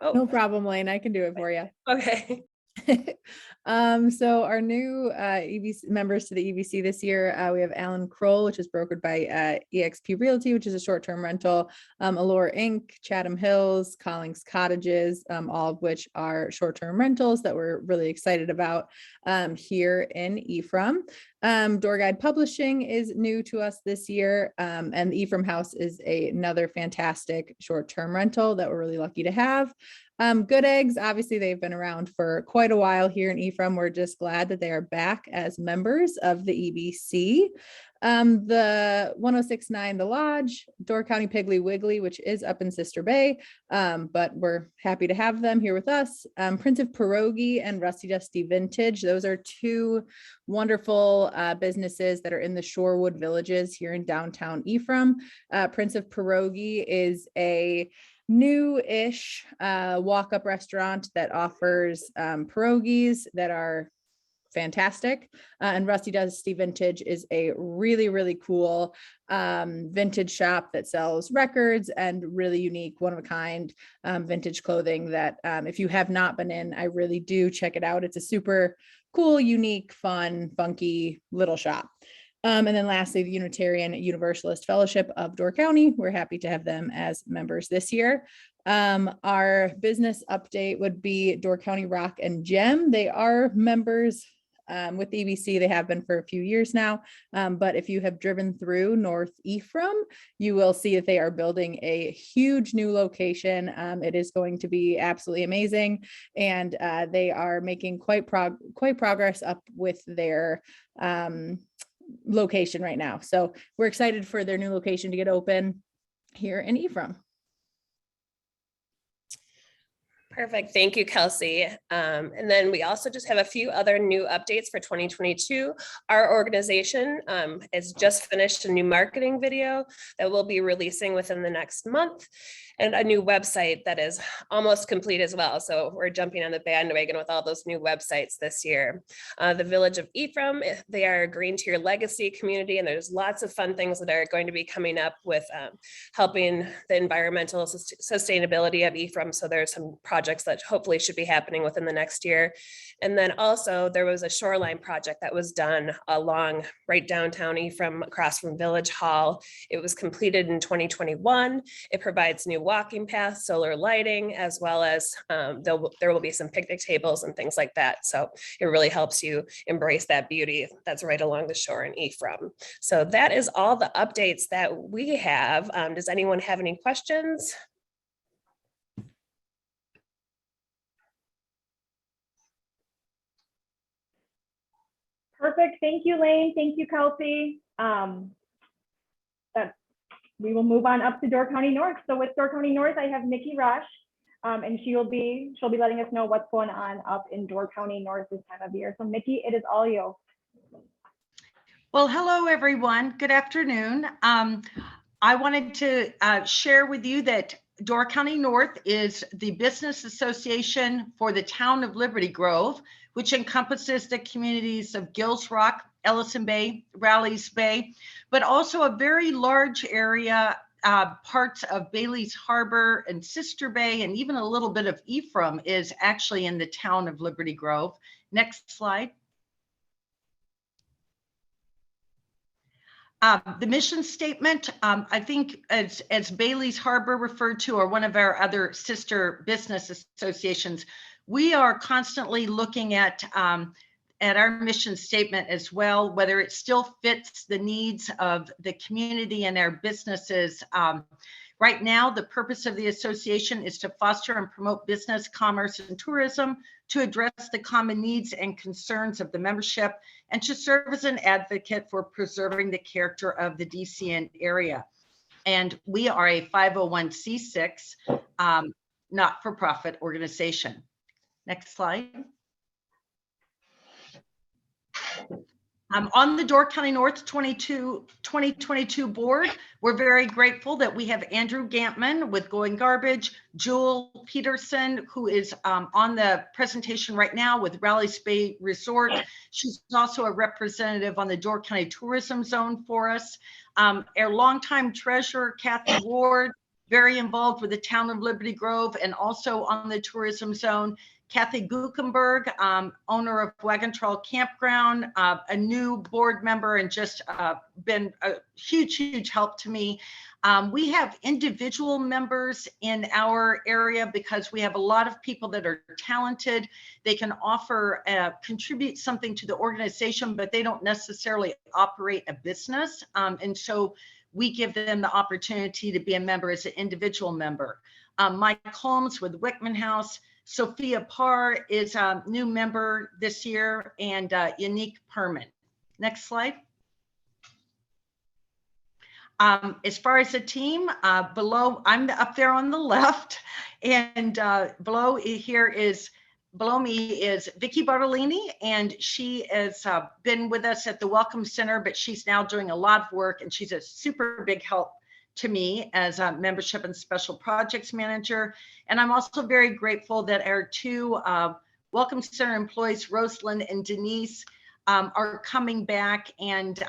No problem, Lane. I can do it for you. Okay. So our new EBC members to the EBC this year, we have Alan Kroll, which is brokered by EXP Realty, which is a short-term rental, Allure Inc., Chatham Hills, Collings Cottages, all of which are short-term rentals that we're really excited about here in Ephraim. Door Guide Publishing is new to us this year, and the Ephraim House is another fantastic short-term rental that we're really lucky to have. Good Eggs, obviously they've been around for quite a while here in Ephraim. We're just glad that they are back as members of the EBC. The 1069 The Lodge, Door County Piggly Wiggly, which is up in Sister Bay, but we're happy to have them here with us. Prince of Pierogi and Rusty Dusty Vintage, those are two wonderful businesses that are in the Shorewood Villages here in downtown Ephraim. Prince of Pierogi is a new-ish walk-up restaurant that offers pierogies that are fantastic. And Rusty Dusty Vintage is a really, really cool vintage shop that sells records and really unique, one-of-a-kind vintage clothing that if you have not been in, I really do check it out. It's a super cool, unique, fun, funky little shop. And then lastly, the Unitarian Universalist Fellowship of Door County. We're happy to have them as members this year. Our business update would be Door County Rock and Gem. They are members with the EBC. They have been for a few years now. But if you have driven through North Ephraim, you will see that they are building a huge new location. It is going to be absolutely amazing. And they are making quite progress up with their location right now. So we're excited for their new location to get open here in Ephraim. Perfect. Thank you, Kelsey. And then we also just have a few other new updates for 2022. Our organization has just finished a new marketing video that we'll be releasing within the next month, and a new website that is almost complete as well. So we're jumping on the bandwagon with all those new websites this year. The Village of Ephraim, they are a green tier legacy community, and there's lots of fun things that are going to be coming up with helping the environmental sustainability of Ephraim. So there's some projects that hopefully should be happening within the next year. And then also there was a shoreline project that was done along right downtown Ephraim across from Village Hall. It was completed in 2021. It provides new walking paths, solar lighting, as well as there will be some picnic tables and things like that. So it really helps you embrace that beauty that's right along the shore in Ephraim. So that is all the updates that we have. Does anyone have any questions? Perfect. Thank you, Lane. Thank you, Kelsey. We will move on up to Door County North. So with Door County North, I have Nikki Rush, and she'll be letting us know what's going on up in Door County North this time of year. So Nikki, it is all you. Well, hello, everyone. Good afternoon. I wanted to share with you that Door County North is the business association for the town of Liberty Grove, which encompasses the communities of Gills Rock, Ellison Bay, Rallies Bay, but also a very large area, parts of Bailey's Harbor and Sister Bay, and even a little bit of Ephraim is actually in the town of Liberty Grove. Next slide. The mission statement, I think as Bailey's Harbor referred to, or one of our other sister business associations, we are constantly looking at our mission statement as well, whether it still fits the needs of the community and our businesses. Right now, the purpose of the association is to foster and promote business, commerce, and tourism, to address the common needs and concerns of the membership, and to serve as an advocate for preserving the character of the DCN area. And we are a 501c6 not-for-profit organization. Next slide. On the Door County North 2022 board, we're very grateful that we have Andrew Gampman with Going Garbage, Jewel Peterson, who is on the presentation right now with Raleigh Bay Resort. She's also a representative on the Door County Tourism Zone for us. Our longtime treasurer, Kathy Ward, very involved with the town of Liberty Grove and also on the tourism zone. Kathy Guckenberg, owner of Wagon Trail Campground, a new board member and just been a huge help to me. We have individual members in our area because we have a lot of people that are talented. They can offer, contribute something to the organization, but they don't necessarily operate a business. And so we give them the opportunity to be a member as an individual member. Mike Holmes with Wickman House. Sophia Parr is a new member this year, and Unique Perman. Next slide. As far as the team, below, I'm up there on the left, and below me is Vicki Bartolini, and she has been with us at the Welcome Center, but she's now doing a lot of work, and she's a super big help to me as a membership and special projects manager. And I'm also very grateful that our two Welcome Center employees, Rosalind and Denise, are coming back. And,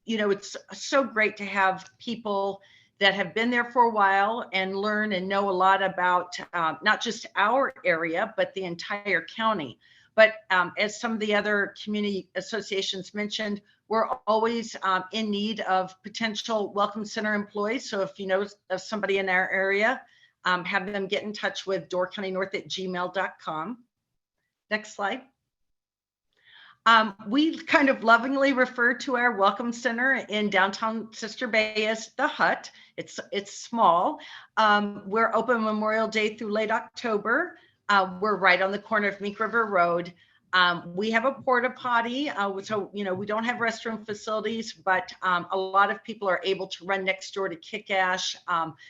you know, it's so great to have people that have been there for a while and learn and know a lot about not just our area, but the entire county. But as some of the other community associations mentioned, we're always in need of potential Welcome Center employees. So if you know of somebody in our area, have them get in touch with doorcountynorth@gmail.com. Next slide. We kind of lovingly refer to our Welcome Center in downtown Sister Bay as the Hut. It's small. We're open Memorial Day through late October. We're right on the corner of Mink River Road. We have a porta potty, so you know we don't have restroom facilities, but a lot of people are able to run next door to Kick-Ash.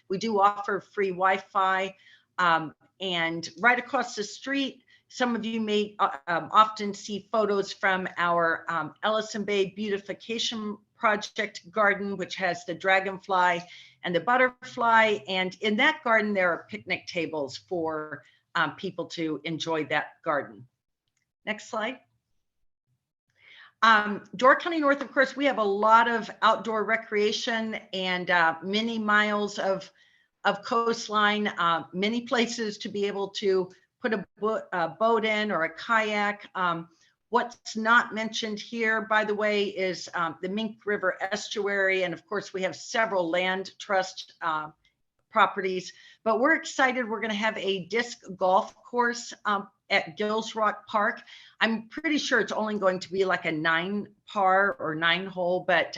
We do offer free Wi-Fi, and right across the street, some of you may often see photos from our Ellison Bay Beautification Project garden, which has the dragonfly and the butterfly. And in that garden, there are picnic tables for people to enjoy that garden. Next slide. Door County North, of course, we have a lot of outdoor recreation and many miles of coastline, many places to be able to put a boat in or a kayak. What's not mentioned here, by the way, is the Mink River Estuary. And of course, we have several land trust properties, but we're excited. We're going to have a disc golf course at Gills Rock Park. I'm pretty sure it's only going to be like a 9-par or 9-hole, but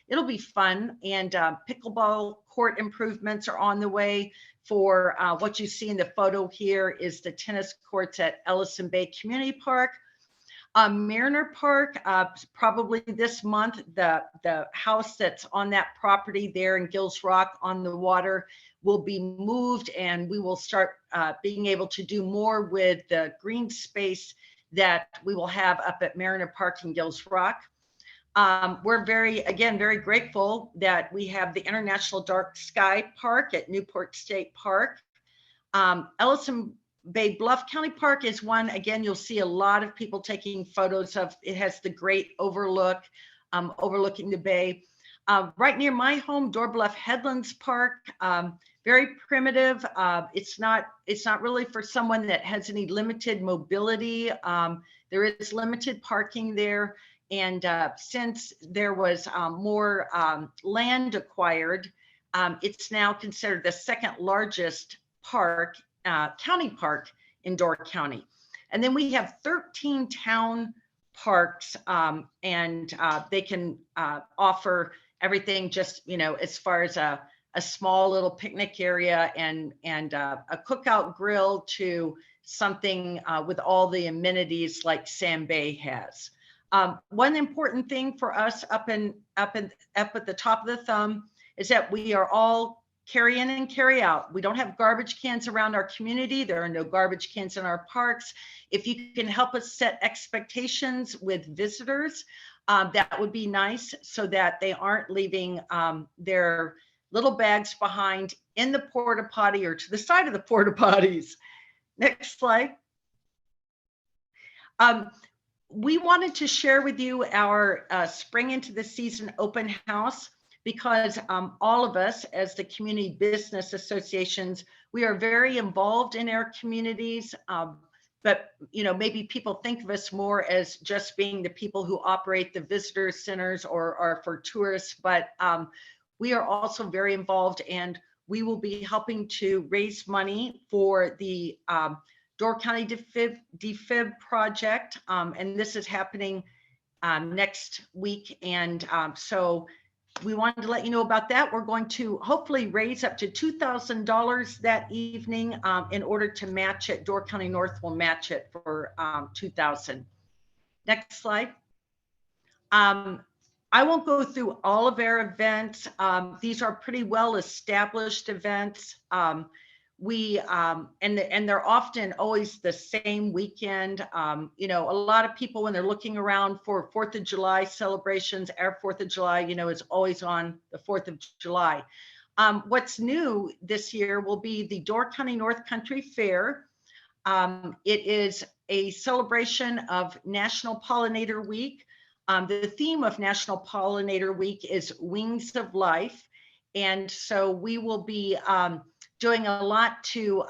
it'll be fun. And pickleball court improvements are on the way. For what you see in the photo here is the tennis courts at Ellison Bay Community Park. Mariner Park, probably this month, the house that's on that property there in Gills Rock on the water will be moved, and we will start being able to do more with the green space that we will have up at Mariner Park in Gills Rock. We're very grateful that we have the International Dark Sky Park at Newport State Park. Ellison Bay Bluff County Park is one, again, you'll see a lot of people taking photos of. It has the great overlook, overlooking the bay. Right near my home, Door Bluff Headlands Park, very primitive. It's not really for someone that has any limited mobility. There is limited parking there. And since there was more land acquired, it's now considered the second largest park, county park in Door County. And then we have 13 town parks, and they can offer everything just, you know, as far as a a small little picnic area and a cookout grill to something with all the amenities like Sam Bay has. One important thing for us up at the top of the thumb is that we are all carry in and carry out. We don't have garbage cans around our community. There are no garbage cans in our parks. If you can help us set expectations with visitors, that would be nice so that they aren't leaving their little bags behind in the porta potty or to the side of the porta potties. Next slide. We wanted to share with you our Spring into the Season open house because all of us as the community business associations, we are very involved in our communities. But maybe people think of us more as just being the people who operate the visitor centers or are for tourists, but we are also very involved, and we will be helping to raise money for the Door County Defib project, and this is happening next week. And so we wanted to let you know about that. We're going to hopefully raise up to $2,000 that evening in order to match it. Door County North will match it for $2,000. Next slide. I won't go through all of our events. These are pretty well established events. And they're often always the same weekend. A lot of people, when they're looking around for 4th of July celebrations, our 4th of July, is always on the 4th of July. What's new this year will be the Door County North Country Fair. It is a celebration of National Pollinator Week. The theme of National Pollinator Week is Wings of Life. And so we will be doing a lot to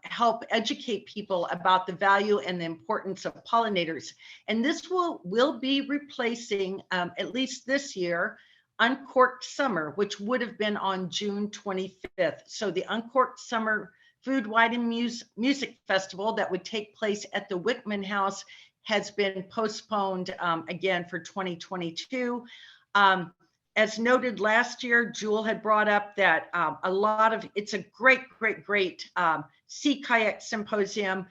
help educate people about the value and the importance of pollinators. And this will be replacing, at least this year, Uncorked Summer, which would have been on June 25th. So the Uncorked Summer Food, Wine, and Music Festival that would take place at the Whitman House has been postponed again for 2022. As noted last year, Jewel had brought up that it's a great sea kayak symposium,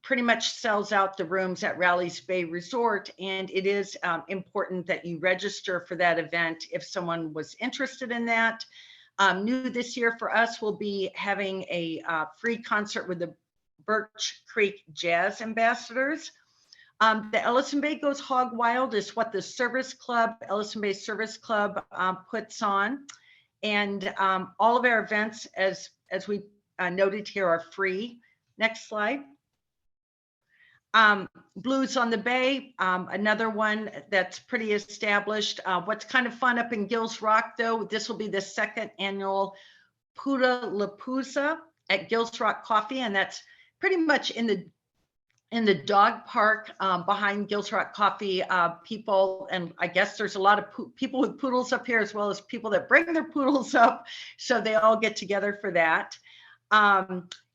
pretty much sells out the rooms at Rallies Bay Resort. And it is important that you register for that event if someone was interested in that. New this year for us, will be having a free concert with the Birch Creek Jazz Ambassadors. The Ellison Bay Goes Hog Wild is what the Ellison Bay Service Club puts on. And all of our events, as we noted here, are free. Next slide. Blues on the Bay, another one that's pretty established. What's kind of fun up in Gills Rock, though, this will be the 2nd annual Puda Lapooza at Gills Rock Coffee, and that's pretty much in the dog park behind Gills Rock Coffee. People, and I guess there's a lot of people with poodles up here, as well as people that bring their poodles up, so they all get together for that.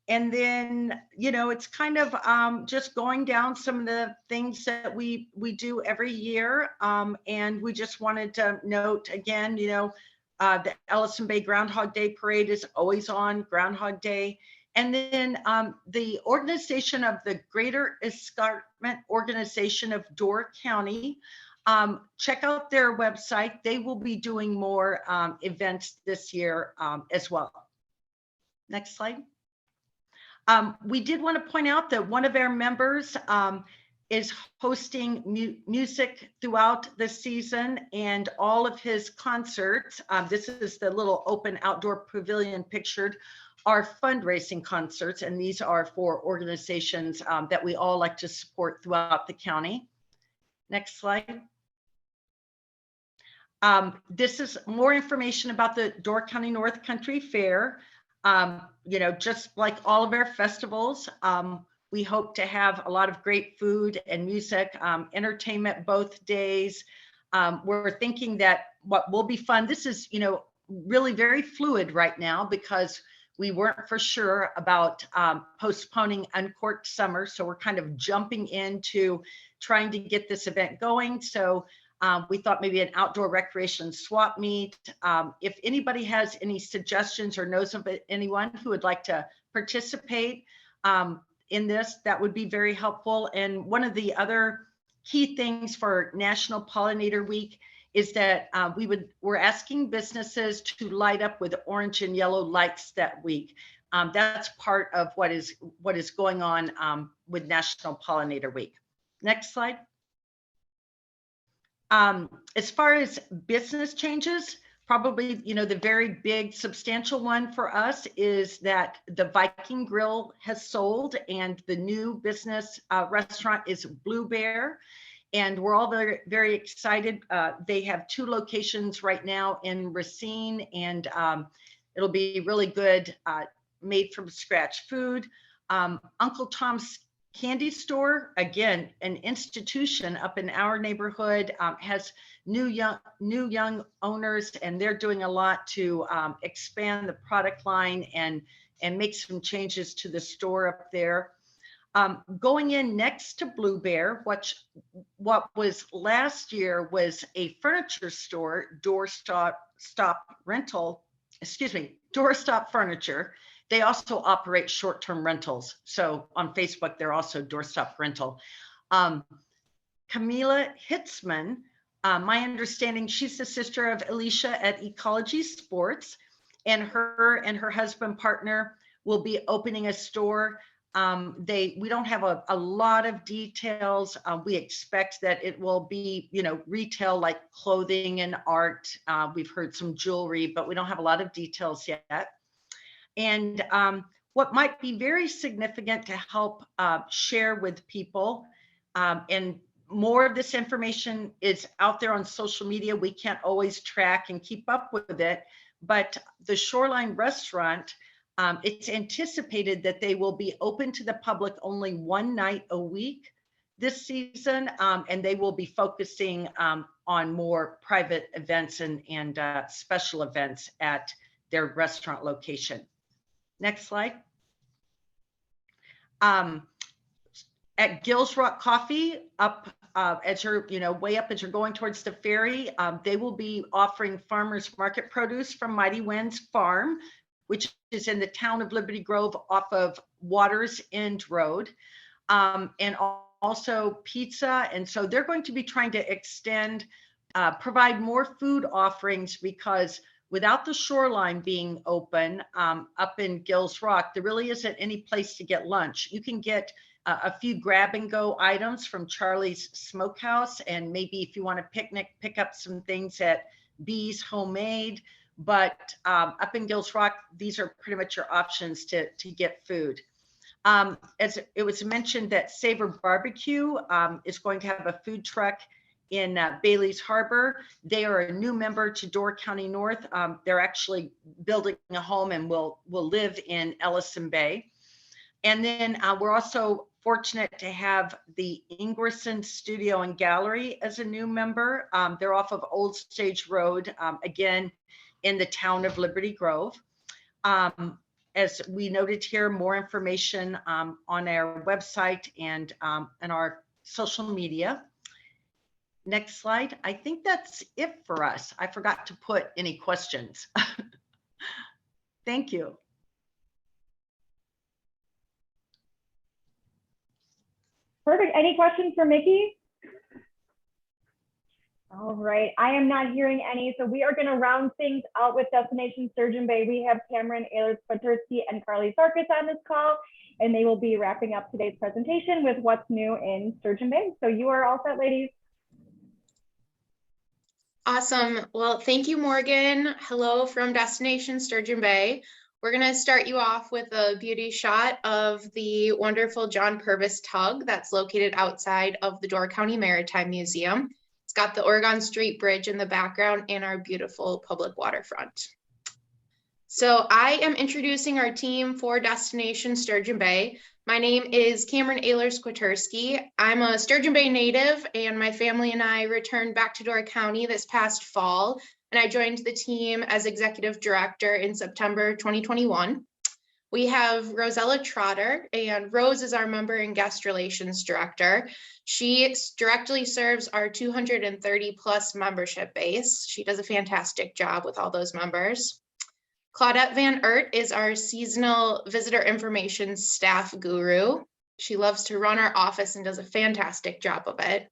And then, it's kind of just going down some of the things that we do every year. And we just wanted to note again, the Ellison Bay Groundhog Day Parade is always on Groundhog Day. And then the organization of the Greater Escarpment Organization of Door County, check out their website. They will be doing more events this year as well. Next slide. We did want to point out that one of our members is hosting music throughout the season, and all of his concerts, this is the little open outdoor pavilion pictured, are fundraising concerts, and these are for organizations that we all like to support throughout the county. Next slide. This is more information about the Door County North Country Fair. Just like all of our festivals, we hope to have a lot of great food and music, entertainment both days. We're thinking that what will be fun, this is, really very fluid right now because we weren't for sure about postponing Uncorked Summer. So we're kind of jumping into trying to get this event going. So We thought maybe an outdoor recreation swap meet. If anybody has any suggestions or knows of anyone who would like to participate in this, that would be very helpful. And one of the other key things for National Pollinator Week is that we're asking businesses to light up with orange and yellow lights that week. That's part of what is going on with National Pollinator Week. Next slide. As far as business changes, probably, the very big substantial one for us is that the Viking Grill has sold, and the new business restaurant is Blue Bear. And we're all very, very excited. They have 2 locations right now in Racine, and it'll be really good, made from scratch food. Uncle Tom's Candy Store, again, an institution up in our neighborhood, has new young owners, and they're doing a lot to expand the product line and make some changes to the store up there. Going in next to Blue Bear, what was last year was a furniture store, Doorstop Furniture. They also operate short-term rentals. So on Facebook, they're also Doorstop Rental. Camila Hitzman, my understanding, she's the sister of Alicia at Ecology Sports, and her husband partner will be opening a store. We don't have a lot of details. We expect that it will be, retail like clothing and art. We've heard some jewelry, but we don't have a lot of details yet. And what might be very significant to help share with people, and more of this information is out there on social media. We can't always track and keep up with it, but the Shoreline Restaurant, it's anticipated that they will be open to the public only 1 night a week this season, and they will be focusing on more private events and special events at their restaurant location. Next slide. At Gills Rock Coffee, up as you're, way up as you're going towards the ferry, they will be offering farmers market produce from Mighty Winds Farm, which is in the town of Liberty Grove off of Waters End Road, and also pizza. And so they're going to be trying to extend, provide more food offerings, because without the Shoreline being open up in Gills Rock, there really isn't any place to get lunch. You can get a few grab and go items from Charlie's Smokehouse, and maybe if you want to picnic, pick up some things at Bee's Homemade. But up in Gills Rock, these are pretty much your options to get food. As it was mentioned that Savor Barbecue is going to have a food truck in Bailey's Harbor. They are a new member to Door County North. They're actually building a home and will live in Ellison Bay. And then we're also fortunate to have the Ingerson Studio and Gallery as a new member. They're off of Old Stage Road, again, in the town of Liberty Grove. As we noted here, more information on our website and our social media. Next slide. I think that's it for us. I forgot to put any questions. Thank you. Perfect. Any questions for Mickey? All right. I am not hearing any. So we are going to round things out with Destination Sturgeon Bay. We have Cameron Ehlers-Kwiatkowski and Carly Sarkis on this call, and they will be wrapping up today's presentation with what's new in Sturgeon Bay. So you are all set, ladies. Awesome. Well, thank you, Morgan. Hello from Destination Sturgeon Bay. We're going to start you off with a beauty shot of the wonderful John Purvis tug that's located outside of the Door County Maritime Museum. It's got the Oregon Street Bridge in the background and our beautiful public waterfront. So I am introducing our team for Destination Sturgeon Bay. My name is Cameron Ehlers-Kwiatkowski. I'm a Sturgeon Bay native, and my family and I returned back to Door County this past fall, and I joined the team as executive director in September 2021. We have Rosella Trotter, and Rose is our member and guest relations director. She directly serves our 230 plus membership base. She does a fantastic job with all those members. Claudette Van Ert is our seasonal visitor information staff guru. She loves to run our office and does a fantastic job of it.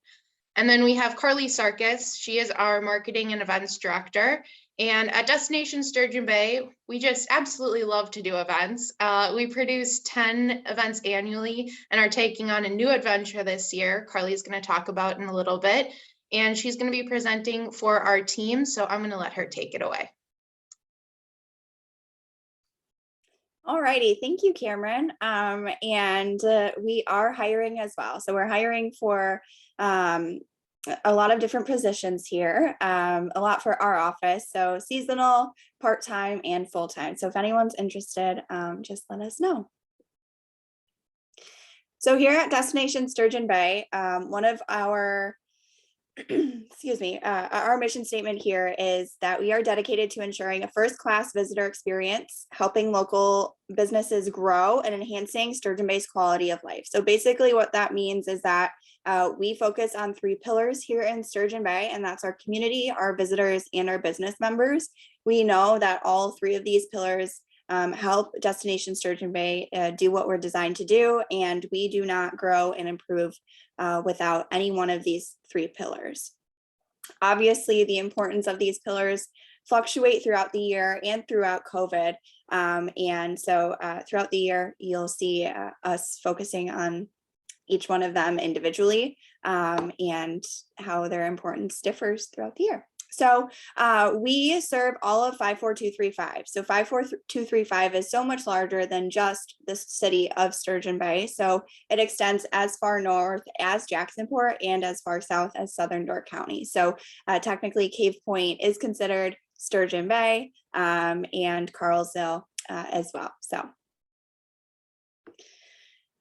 And then we have Carly Sarkis. She is our marketing and events director. And at Destination Sturgeon Bay, we just absolutely love to do events. We produce 10 events annually and are taking on a new adventure this year. Carly's going to talk about in a little bit. And she's going to be presenting for our team. So I'm going to let her take it away. All righty, thank you, Cameron. We are hiring as well. So we're hiring for a lot of different positions here, a lot for our office. So seasonal, part-time, and full-time. So if anyone's interested, just let us know. So here at Destination Sturgeon Bay, one of our excuse me, our mission statement here is that we are dedicated to ensuring a first-class visitor experience, helping local businesses grow and enhancing Sturgeon Bay's quality of life. So basically what that means is that we focus on 3 pillars here in Sturgeon Bay, and that's our community, our visitors, and our business members. We know that all 3 of these pillars help Destination Sturgeon Bay do what we're designed to do, and we do not grow and improve without any one of these 3 pillars. Obviously, the importance of these pillars fluctuate throughout the year and throughout COVID. And so throughout the year, you'll see us focusing on each one of them individually and how their importance differs throughout the year. So we serve all of 54235. So 54235 is so much larger than just the city of Sturgeon Bay. So it extends as far north as Jacksonport and as far south as Southern Door County. So technically Cave Point is considered Sturgeon Bay and Carlsville as well. So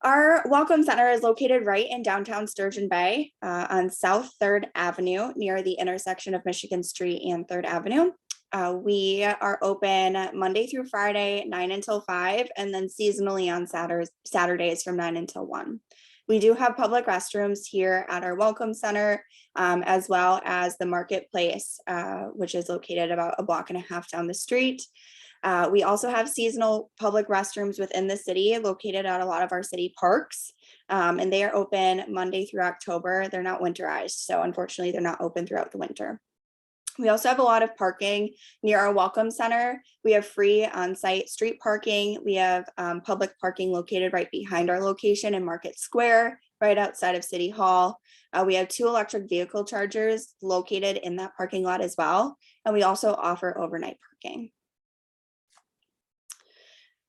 our Welcome Center is located right in downtown Sturgeon Bay on South 3rd Avenue near the intersection of Michigan Street and 3rd Avenue. We are open Monday through Friday, 9 until 5, and then seasonally on Saturdays from 9 until 1. We do have public restrooms here at our Welcome Center, as well as the Marketplace, which is located about a block and a half down the street. We also have seasonal public restrooms within the city located at a lot of our city parks, and they are open Monday through October. They're not winterized, so unfortunately they're not open throughout the winter. We also have a lot of parking near our Welcome Center. We have free on-site street parking. We have public parking located right behind our location in Market Square, right outside of City Hall. We have 2 electric vehicle chargers located in that parking lot as well, and we also offer overnight parking.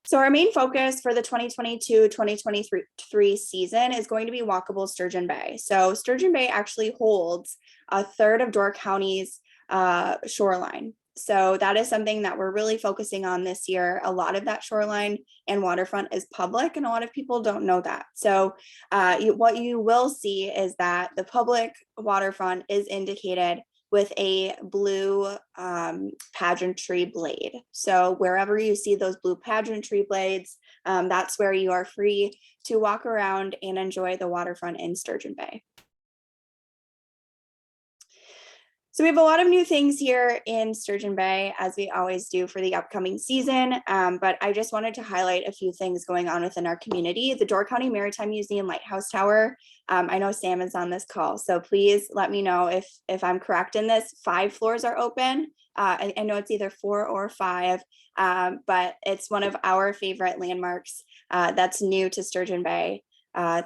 So our main focus for the 2022-2023 season is going to be walkable Sturgeon Bay. So Sturgeon Bay actually holds 1/3 of Door County's shoreline. So that is something that we're really focusing on this year. A lot of that shoreline and waterfront is public, and a lot of people don't know that. So what you will see is that the public waterfront is indicated with a blue pageantry blade. So wherever you see those blue pageantry blades, that's where you are free to walk around and enjoy the waterfront in Sturgeon Bay. So we have a lot of new things here in Sturgeon Bay, as we always do for the upcoming season, but I just wanted to highlight a few things going on within our community. The Door County Maritime Museum Lighthouse Tower, I know Sam is on this call, so please let me know if I'm correct in this. 5 floors are open. I know it's either 4 or 5, but it's one of our favorite landmarks that's new to Sturgeon Bay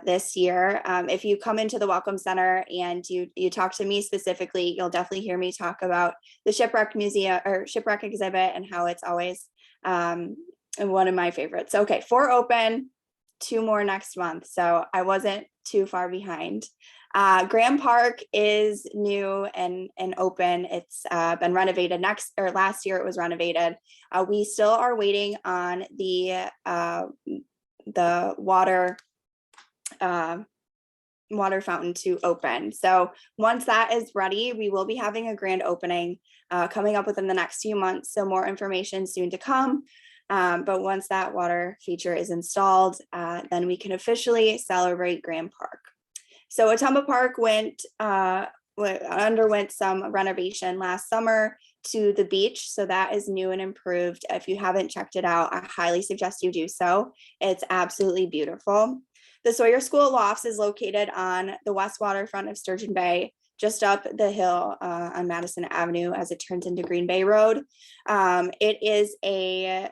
this year. If you come into the Welcome Center and you talk to me specifically, you'll definitely hear me talk about the Shipwreck Museum or Shipwreck exhibit and how it's always one of my favorites. Okay, 4 open, 2 more next month. So I wasn't too far behind. Graham Park is new and open. It's been renovated last year it was renovated. We still are waiting on the water fountain to open. So once that is ready, we will be having a grand opening coming up within the next few months. So more information soon to come. But once that water feature is installed, then we can officially celebrate Grand Park. So Ottumba Park underwent some renovation last summer to the beach. So that is new and improved. If you haven't checked it out, I highly suggest you do so. It's absolutely beautiful. The Sawyer School of Lofts is located on the west waterfront of Sturgeon Bay, just up the hill on Madison Avenue as it turns into Green Bay Road. It is a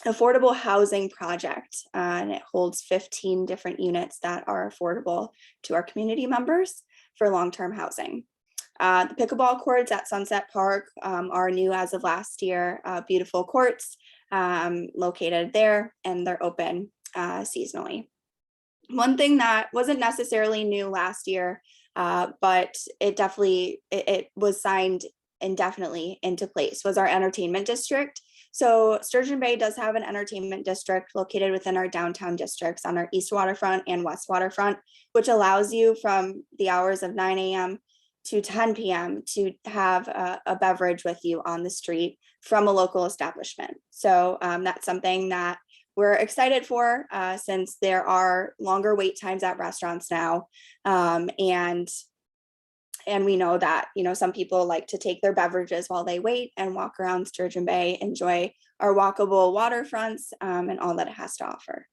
affordable housing project, and it holds 15 different units that are affordable to our community members for long-term housing. The pickleball courts at Sunset Park are new as of last year, beautiful courts located there, and they're open seasonally. One thing that wasn't necessarily new last year, but it was signed indefinitely into place, was our entertainment district. So Sturgeon Bay does have an entertainment district located within our downtown districts on our east waterfront and west waterfront, which allows you from the hours of 9 a.m. to 10 p.m. to have a beverage with you on the street from a local establishment. So that's something that we're excited for since there are longer wait times at restaurants now. And we know that, some people like to take their beverages while they wait and walk around Sturgeon Bay, enjoy our walkable waterfronts and all that it has to offer.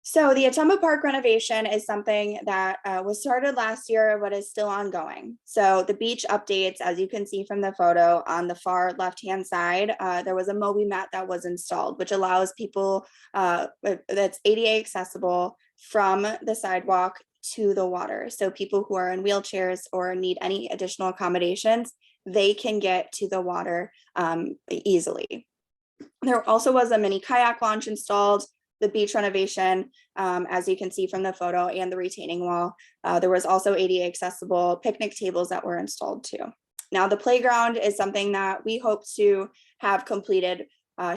So the Ottumba Park renovation is something that was started last year, but is still ongoing. So the beach updates, as you can see from the photo on the far left-hand side, there was a Moby mat that was installed, which allows people that's ADA accessible from the sidewalk to the water. So people who are in wheelchairs or need any additional accommodations, they can get to the water easily. There also was a mini kayak launch installed, the beach renovation, as you can see from the photo, and the retaining wall. There was also ADA accessible picnic tables that were installed too. Now the playground is something that we hope to have completed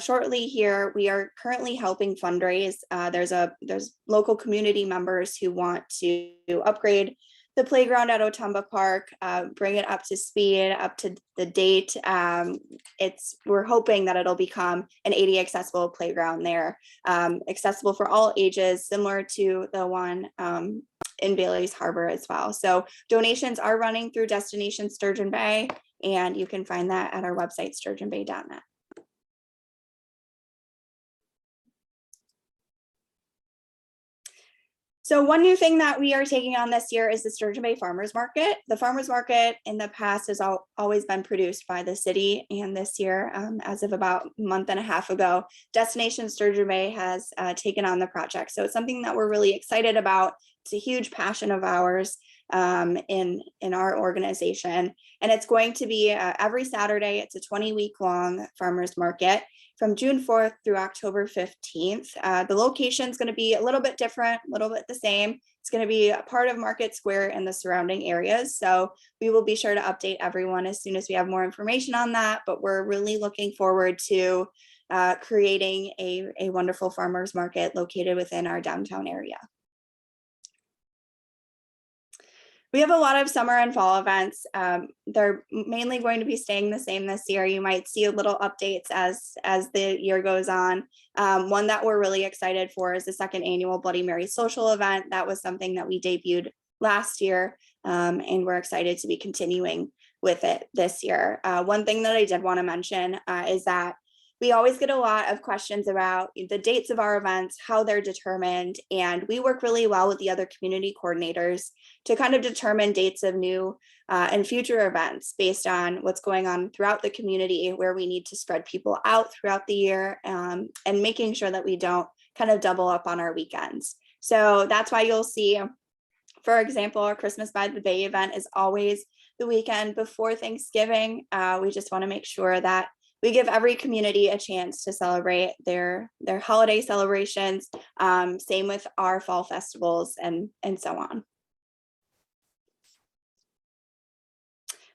shortly here. We are currently helping fundraise. There's local community members who want to upgrade the playground at Ottumba Park, bring it up to speed, up to the date. We're hoping that it'll become an ADA accessible playground there, accessible for all ages, similar to the one in Bailey's Harbor as well. So donations are running through Destination Sturgeon Bay, and you can find that at our website, sturgeonbay.net. So one new thing that we are taking on this year is the Sturgeon Bay Farmers Market. The Farmers Market in the past has always been produced by the city, and this year, as of about a month and a half ago, Destination Sturgeon Bay has taken on the project. So it's something that we're really excited about. It's a huge passion of ours in our organization, and it's going to be every Saturday. It's a 20-week long farmers market from June 4th through October 15th. The location is going to be a little bit different, a little bit the same. It's going to be a part of Market Square and the surrounding areas. So we will be sure to update everyone as soon as we have more information on that. But we're really looking forward to creating a wonderful farmers market located within our downtown area. We have a lot of summer and fall events. They're mainly going to be staying the same this year. You might see little updates as the year goes on. One that we're really excited for is the second annual Bloody Mary social event. That was something that we debuted last year, and we're excited to be continuing with it this year. One thing that I did want to mention is that we always get a lot of questions about the dates of our events, how they're determined, and we work really well with the other community coordinators to kind of determine dates of new and future events based on what's going on throughout the community, where we need to spread people out throughout the year, and making sure that we don't kind of double up on our weekends. So that's why you'll see, for example, our Christmas by the Bay event is always the weekend before Thanksgiving. We just want to make sure that we give every community a chance to celebrate their holiday celebrations. Same with our fall festivals and so on.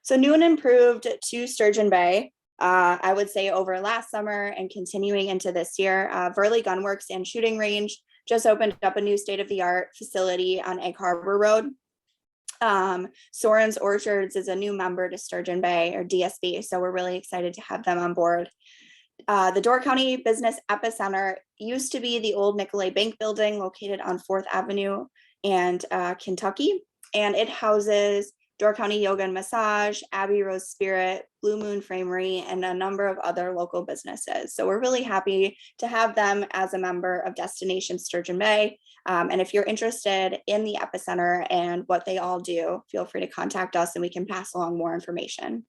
So new and improved to Sturgeon Bay, I would say over last summer and continuing into this year, Burley Gunworks and Shooting Range just opened up a new state-of-the-art facility on Egg Harbor Road. Soren's Orchards is a new member to Sturgeon Bay, or DSB, so we're really excited to have them on board. The Door County Business Epicenter used to be the old Nicolay Bank building located on 4th Avenue and Kentucky, and it houses Door County Yoga and Massage, Abbey Rose Spirit, Blue Moon Framery, and a number of other local businesses. So we're really happy to have them as a member of Destination Sturgeon Bay. And if you're interested in the Epicenter and what they all do, feel free to contact us and we can pass along more information.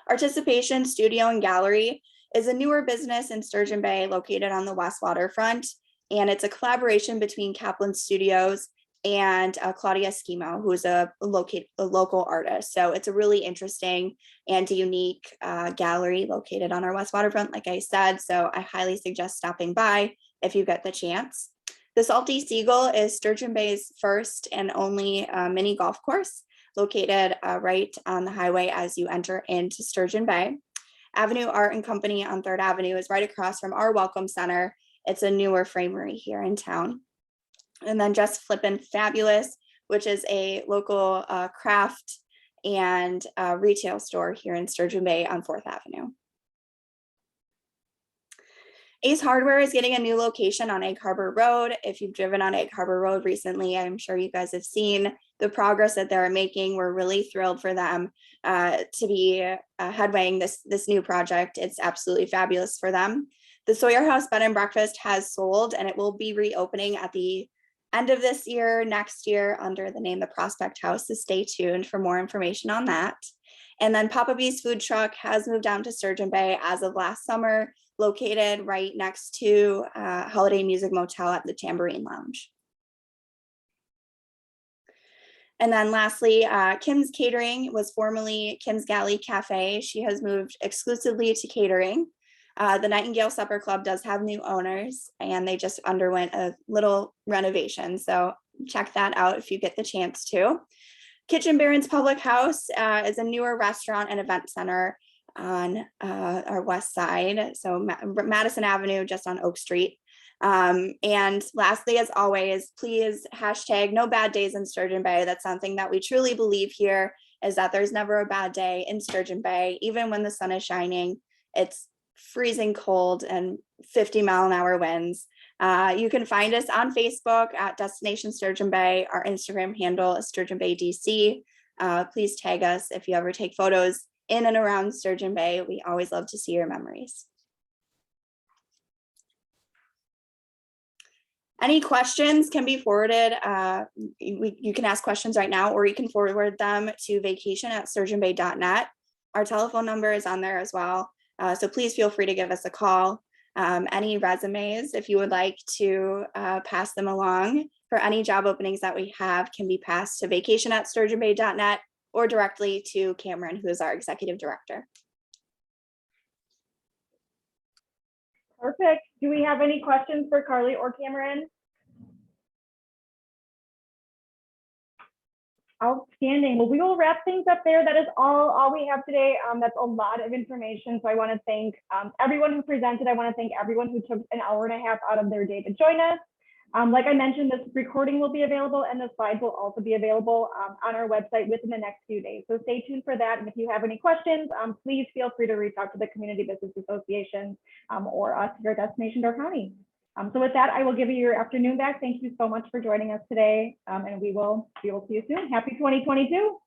Articulation Studio and Gallery is a newer business in Sturgeon Bay located on the west waterfront. And it's a collaboration between Kaplan Studios and Claudia Schemo, who is a local artist. So it's a really interesting and unique gallery located on our west waterfront, like I said. So I highly suggest stopping by if you get the chance. The Salty Seagull is Sturgeon Bay's first and only mini golf course, located right on the highway as you enter into Sturgeon Bay. Avenue Art and Company on 3rd Avenue is right across from our Welcome Center. It's a newer framery here in town. And then Just Flippin' Fabulous, which is a local craft and retail store here in Sturgeon Bay on 4th Avenue. Ace Hardware is getting a new location on Egg Harbor Road. If you've driven on Egg Harbor Road recently, I'm sure you guys have seen the progress that they're making. We're really thrilled for them to be headwaying this new project. It's absolutely fabulous for them. The Sawyer House Bed and Breakfast has sold, and it will be reopening at the end of this year, next year, under the name The Prospect House. So stay tuned for more information on that. And then Papa B's food truck has moved down to Sturgeon Bay as of last summer, located right next to Holiday Music Motel at the Tambourine Lounge. And then lastly, Kim's Catering was formerly Kim's Galley Cafe. She has moved exclusively to catering. The Nightingale Supper Club does have new owners, and they just underwent a little renovation. So check that out if you get the chance to. Kitchen Baron's Public House is a newer restaurant and event center on our west side. So Madison Avenue, just on Oak Street. And lastly, as always, please hashtag no bad days in Sturgeon Bay. That's something that we truly believe here, is that there's never a bad day in Sturgeon Bay. Even when the sun is shining, it's freezing cold and 50-mile-an-hour winds. You can find us on Facebook at Destination Sturgeon Bay. Our Instagram handle is Sturgeon Bay DC. Please tag us if you ever take photos in and around Sturgeon Bay. We always love to see your memories. Any questions can be forwarded. You can ask questions right now, or you can forward them to vacation@sturgeonbay.net. Our telephone number is on there as well. So please feel free to give us a call. Any resumes, if you would like to pass them along for any job openings that we have, can be passed to vacation@sturgeonbay.net or directly to Cameron, who is our executive director. Perfect. Do we have any questions for Carly or Cameron? Outstanding. Well, we will wrap things up there. That is all we have today. That's a lot of information. So I want to thank everyone who presented. I want to thank everyone who took an hour and a half out of their day to join us. Like I mentioned, this recording will be available and the slides will also be available on our website within the next few days. So stay tuned for that. And if you have any questions, please feel free to reach out to the Community Business Association or us here at Destination Door County. So with that, I will give you your afternoon back. Thank you so much for joining us today. And we will see you soon. Happy 2022.